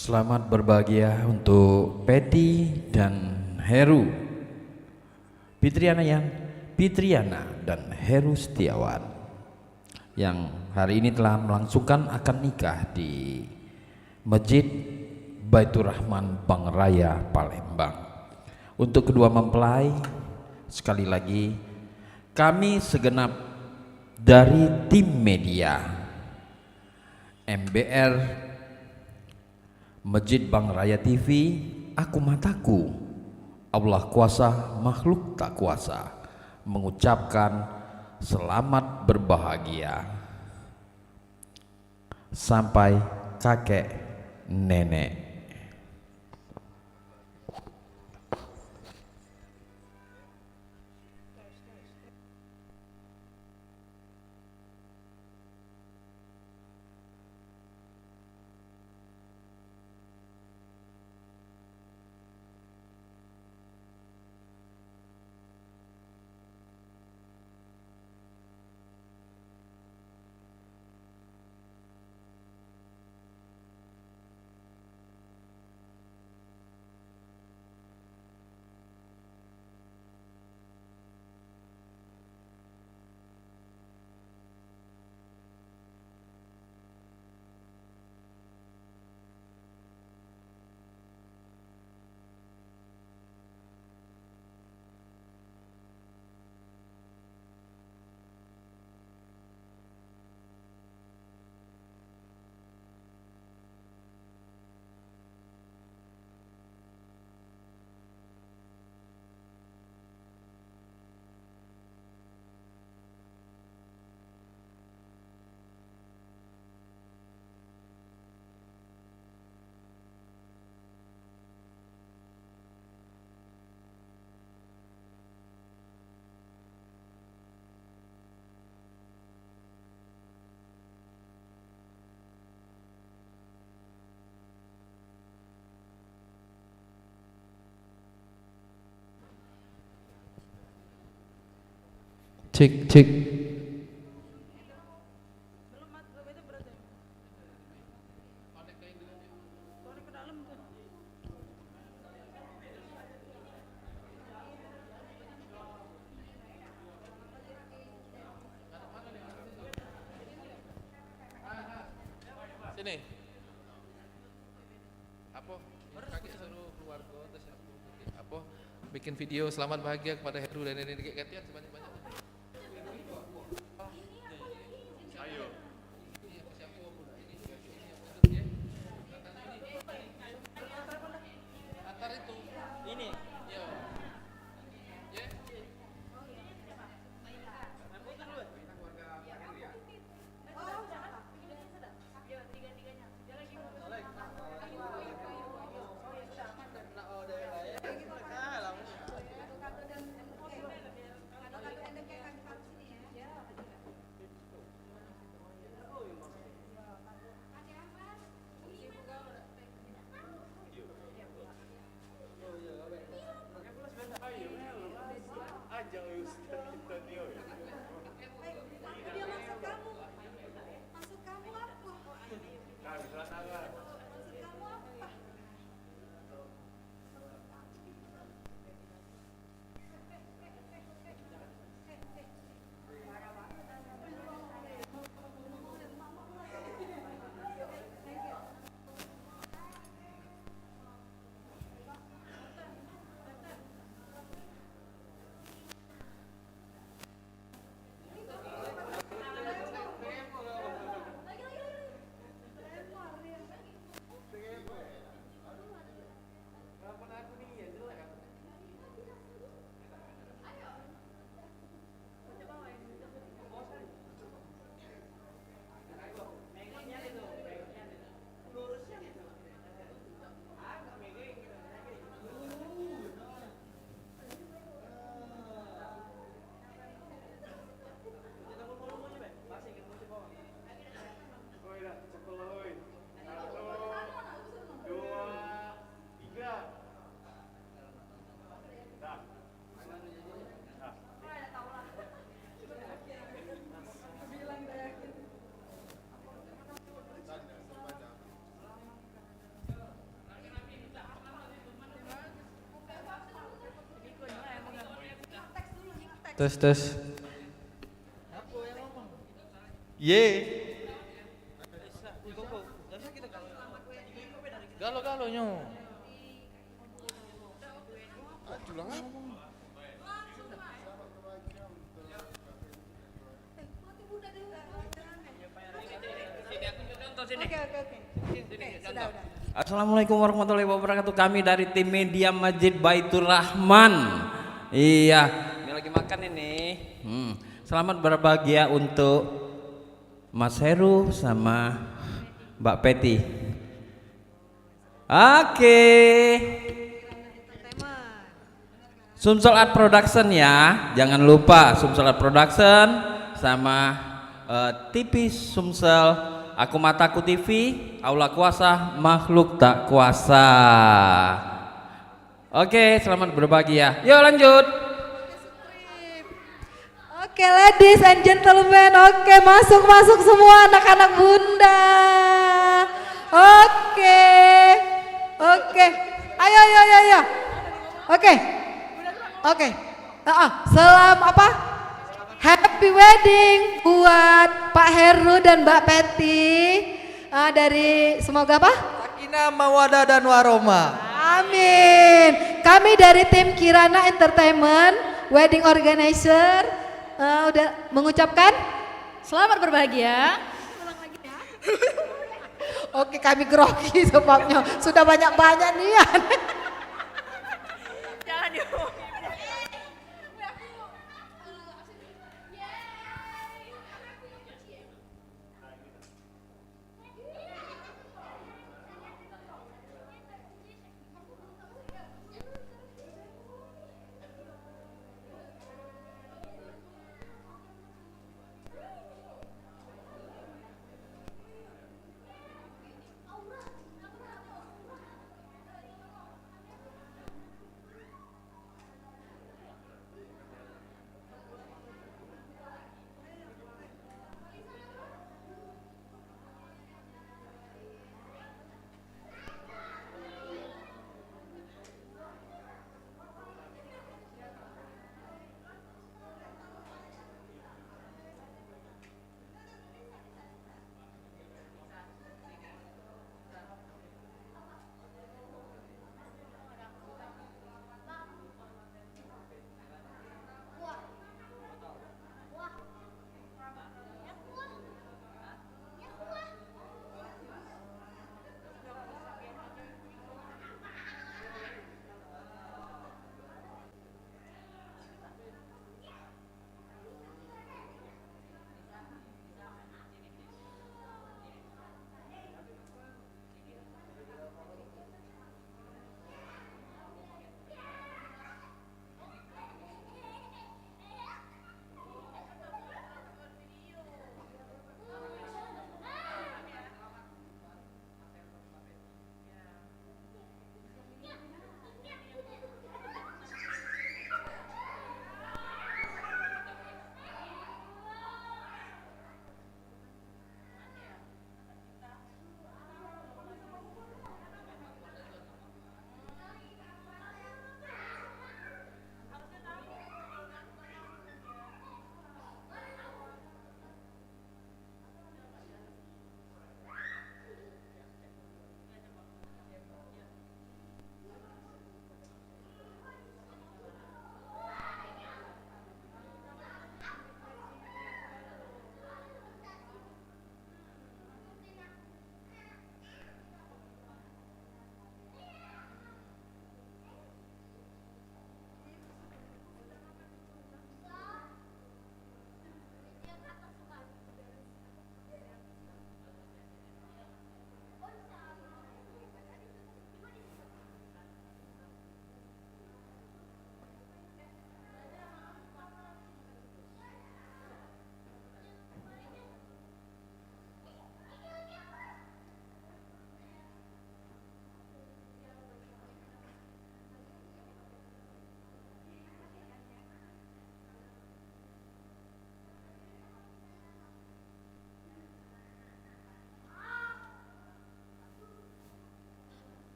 Selamat berbahagia untuk Peti dan Heru Fitriana dan Heru Setiawan yang hari ini telah melangsungkan akad nikah di Masjid Baitur Rahman Bang Raya Palembang. Untuk kedua mempelai, sekali lagi kami segenap dari tim media MBR Masjid Bang Raya TV, Aku Mataku, Allah Kuasa Makhluk Tak Kuasa, mengucapkan selamat berbahagia sampai kakek nenek.
Cek cek.
Sini. Apa? Kakek suruh keluarga terus apa? Bikin video selamat bahagia kepada Heru dan nenek Katian sebanyak-banyak.
Tes. Ye.
Galo-galonya.
Assalamualaikum warahmatullahi wabarakatuh. Kami dari tim media Masjid Baitur Rahman. Iya, ini lagi makan ini. Selamat berbahagia untuk Mas Heru sama Mbak Peti. Oke. Sumsel Art Production ya, jangan lupa Sumsel Art Production sama TV Sumsel, Aku Mataku TV, Aula Kuasa, Makhluk Tak Kuasa. Oke, selamat berbahagia. Yuk lanjut.
Oke, ladies and gentlemen, oke, masuk semua anak-anak bunda. Oke, ayo. Oke. Selam apa? Happy wedding buat Pak Heru dan Mbak Peti. Dari semoga apa?
Sakinah, mawadah dan warahmah.
Amin. Kami dari tim Kirana Entertainment, wedding organizer, udah mengucapkan
Selamat berbahagia.
oke, kami grogi sebabnya sudah banyak-banyak nian.
Jangan diomongin.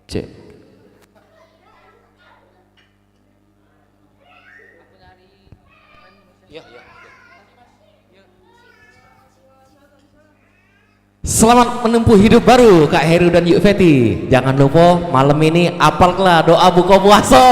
Cek. Selamat menempuh hidup baru Kak Heru dan Yuk Feti. Jangan lupa malam ini apallah doa buka puasa.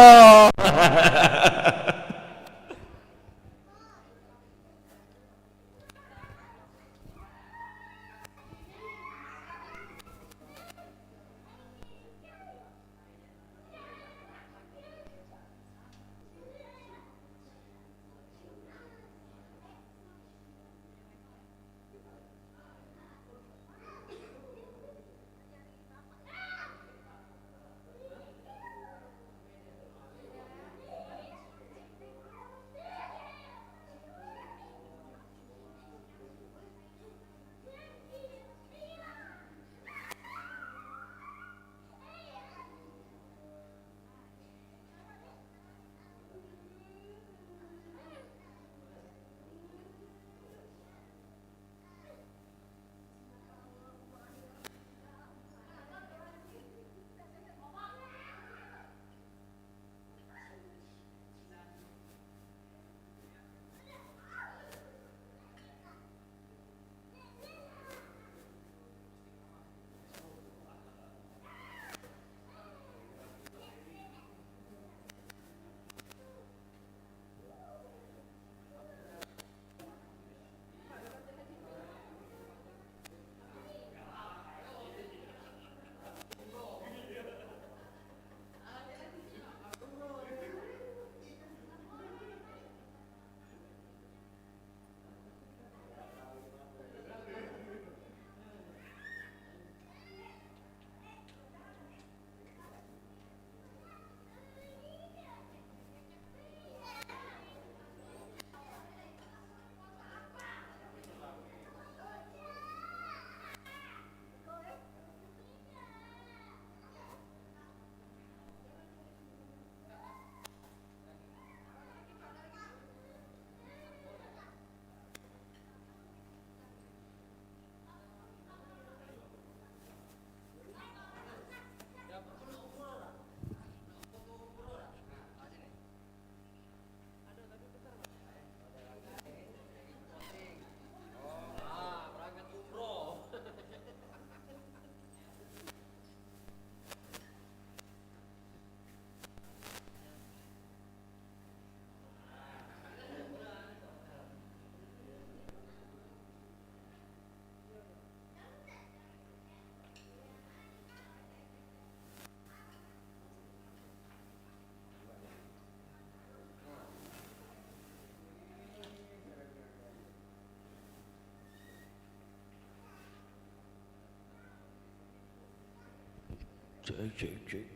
Cek.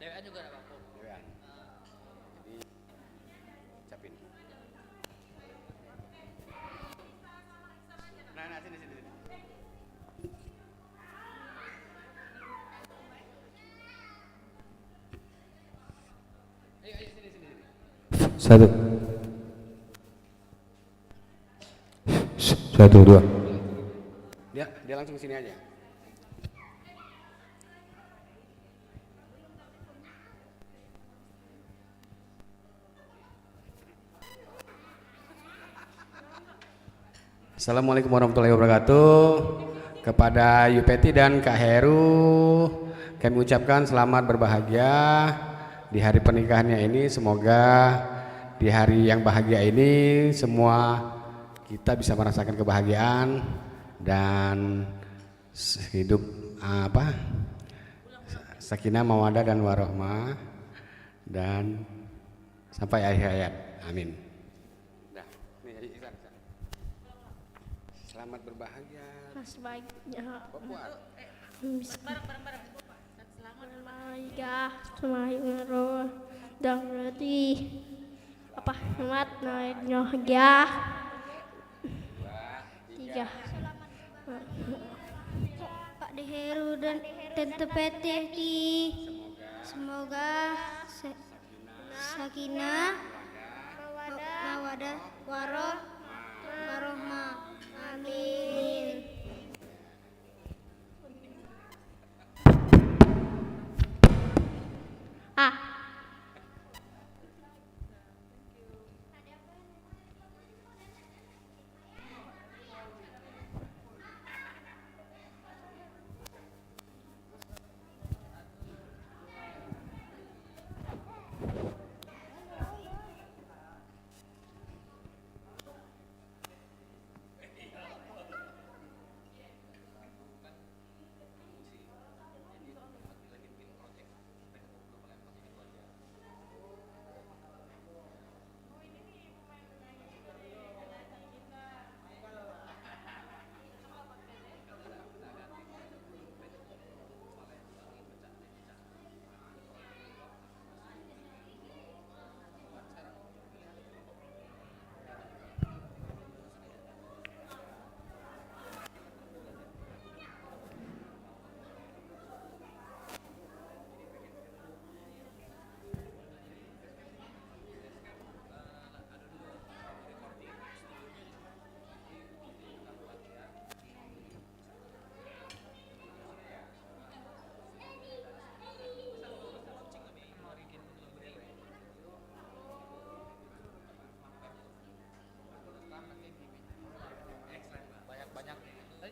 Dewean juga ada Bang.
Dewean. Jadi capin. Nah, sini. Ayo sini.
Satu. Satu, dua.
Dia langsung sini aja.
Assalamualaikum warahmatullahi wabarakatuh. Kepada Yupeti dan Kak Heru, kami ucapkan selamat berbahagia di hari pernikahannya ini. Semoga di hari yang bahagia ini semua kita bisa merasakan kebahagiaan dan hidup sakinah mawaddah dan warohmah dan sampai akhir hayat. Amin. Selamat berbahagia.
Sebaiknya selamat berbahagia semuanya dan berarti apa selamat bahagia 3
Pak Heru dan Tante Peti, semoga sakinah mawaddah warohmah. Amin.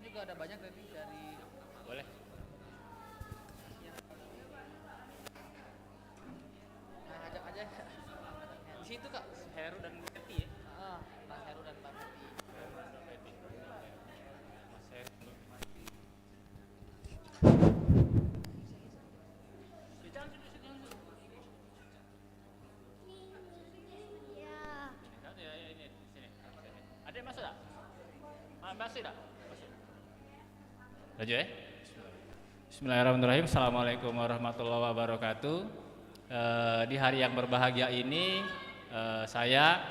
Juga ada banyak dari boleh. Nah, ajak aja. Di situ Kak, Heru dan Peti ya. Mas Heru dan Mbak Peti. Mas Heru. Ya. Ini sini. Ada yang masuk tak? Masuk tak? Lanjut ya. Bismillahirrahmanirrahim. Assalamualaikum warahmatullahi wabarakatuh. Di hari yang berbahagia ini saya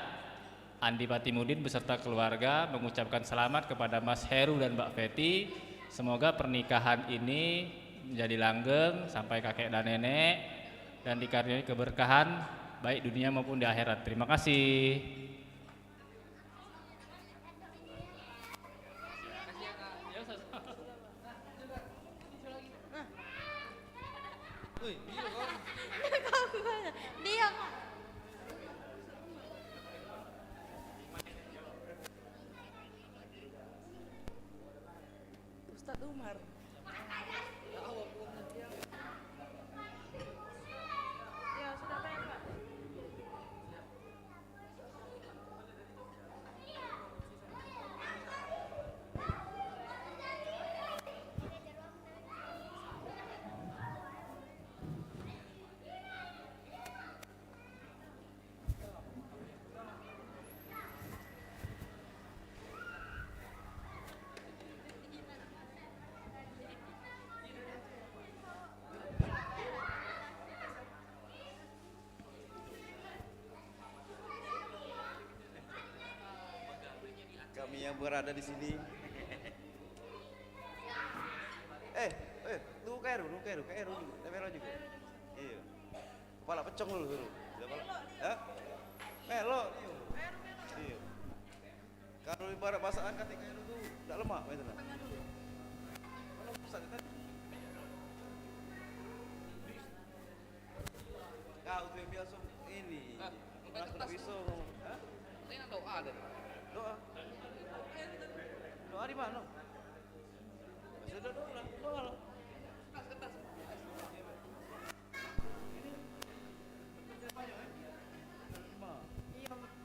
Andi Patimudin beserta keluarga mengucapkan selamat kepada Mas Heru dan Mbak Peti. Semoga pernikahan ini menjadi langgeng sampai kakek dan nenek dan dikaruniai keberkahan baik dunia maupun di akhirat. Terima kasih.
Dia
Ustadz Umar.
Kami yang berada di sini. Lu Kairu juga. Iya. Kepala pecong dulu. Hah? Melo. Iya. Kalau ibarat bahasa angkat Kairu tuh enggak lemak gitu lah. Kalau pusat itu kau tuh yang biasa ini. Enggak bisa ngomong. Hah? Ini doa deh. Doa. Mari mana? Sudah dulu.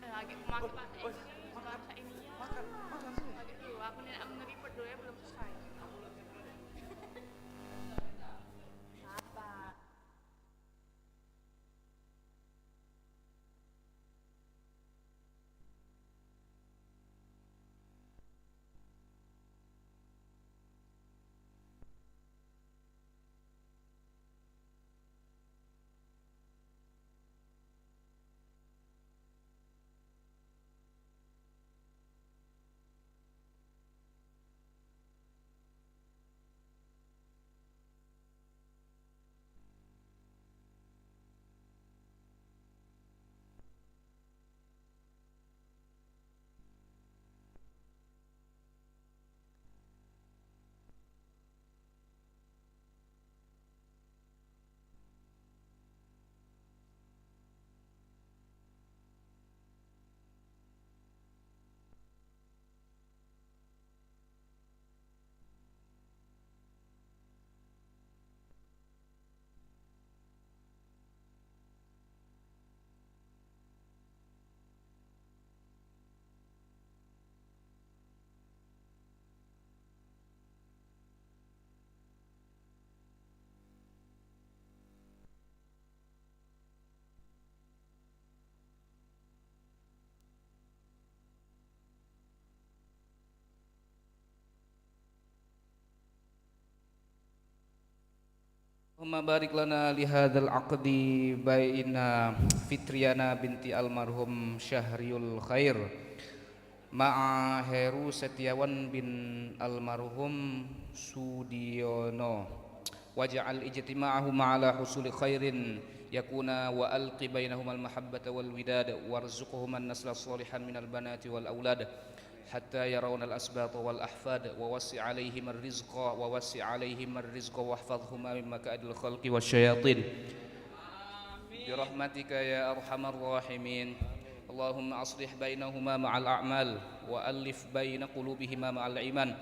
Lagi makan Pak. Makan. Lagi dulu. Aku nge-report dulu ya, belum selesai. Sabar.
Allahumma barik lana li hadzal aqdi baina Fitriana binti almarhum Syahriul Khair ma'a Heru Setiawan bin almarhum Sudiono waj'al ijtima'ahum ala husuli khairin yakuna wa alqi bainahum al mahabbata wal widad warzuqhum an nasla salihan minal banati wal aulad hatta yarawna al-asbat wal ahfad wa wasi' alaihim ar-rizqa wa hafadhhuma min maka'idil khalqi wasyayatin bi rahmatika ya arhamar rahimin. Allahumma aslih bainahuma ma'al a'mal wa alif baina qulubihima ma'al iman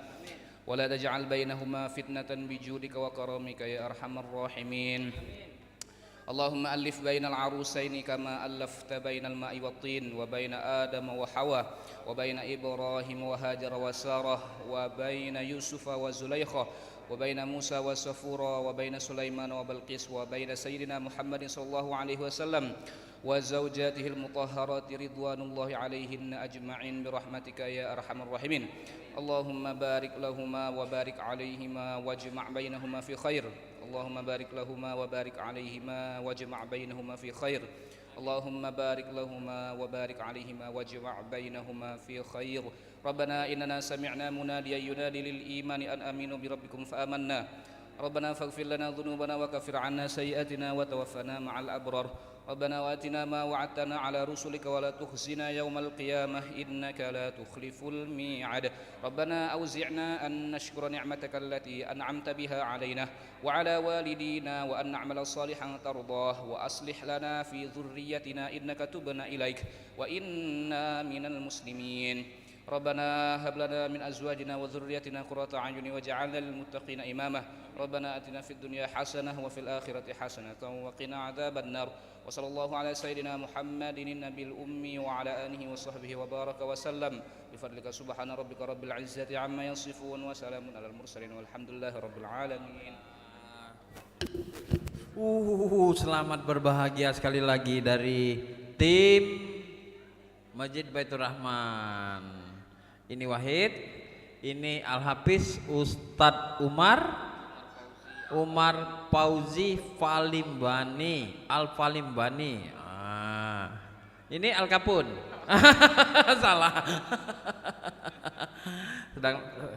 wa la taj'al bainahuma fitnatan bi judika wa karamika ya arhamar rahimin. Allahumma alif bainal arusaini kama allafta bainal ma'i wat tin wa baina Adam wa Hawa wa baina Ibrahim wa Hajar wa Sarah wa baina Yusuf wa Zulaikha wa baina Musa wa Safura wa baina Sulaiman wa Balqis wa baina Sayyidina Muhammadin sallallahu alaihi wasallam wa zawjatihi al-mutahharati ridwanullahi alaihinna ajma'in bi rahmatika ya arhamar rahimin. Allahumma barik lahuma wa barik alaihima wajma' bainahuma fi khair. Allahumma barik lahuma wa barik alaihima wajma' bainahuma fi khair. Allahumma barik lahuma wa barik alaihima wajma' bainahuma fi khair. Rabbana innana sami'na munadiyan yunadi lil imani an aminu bi rabbikum fa amanna. Rabbana faghfir lana dhunubana wa kaffir 'anna sayyi'atina wa tawaffana ma'al abrar. Rabbana wa atina ma wa'adtana 'ala rusulika wa la tukhzina yawmal qiyamah innaka la tukhliful mi'ad. Rabbana awzi'na an nashkura ni'mataka allati an'amta biha 'alaina wa 'ala walidina wa an na'mala salihan tardah wa aslih lana fi dhurriyyatina innaka tubna ilaik wa inna minal muslimin. Rabbana hab lana min azwajina wa dhurriyyatina qurrata a'yunin waj'alna lil muttaqina imama. Rabbana atina fid dunya hasanah wa fil akhirati hasanatan wa qina adzaban nar. Wa sallallahu ala sayyidina Muhammadin nabil ummi wa ala alihi wa sahbihi wa baraka wa sallam. Bi fadlika subhana rabbika rabbil izzati amma yasifun wa salamun alal mursalin walhamdulillahi rabbil alamin.
Selamat berbahagia sekali lagi dari tim Masjid Baitur Rahman. Ini Wahid, ini Al-Hafiz Ustadz Umar Fauzi Falimbani, Al-Falimbani. Ini Al-Kapun. Salah.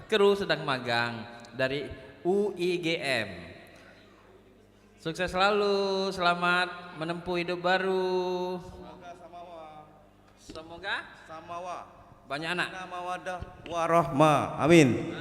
Kru sedang magang dari UIGM. Sukses selalu, selamat menempuh hidup baru. Semoga samawa. Banyak anak.
Mawadah warahmah. Amin.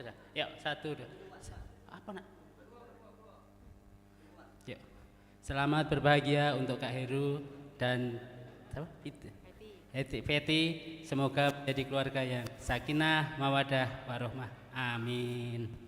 udah. Yuk, 1, 2. Apa nak? Yuk. Selamat berbahagia untuk Kak Heru dan apa? Feti. Semoga menjadi keluarga yang sakinah, mawadah, warohmah. Amin.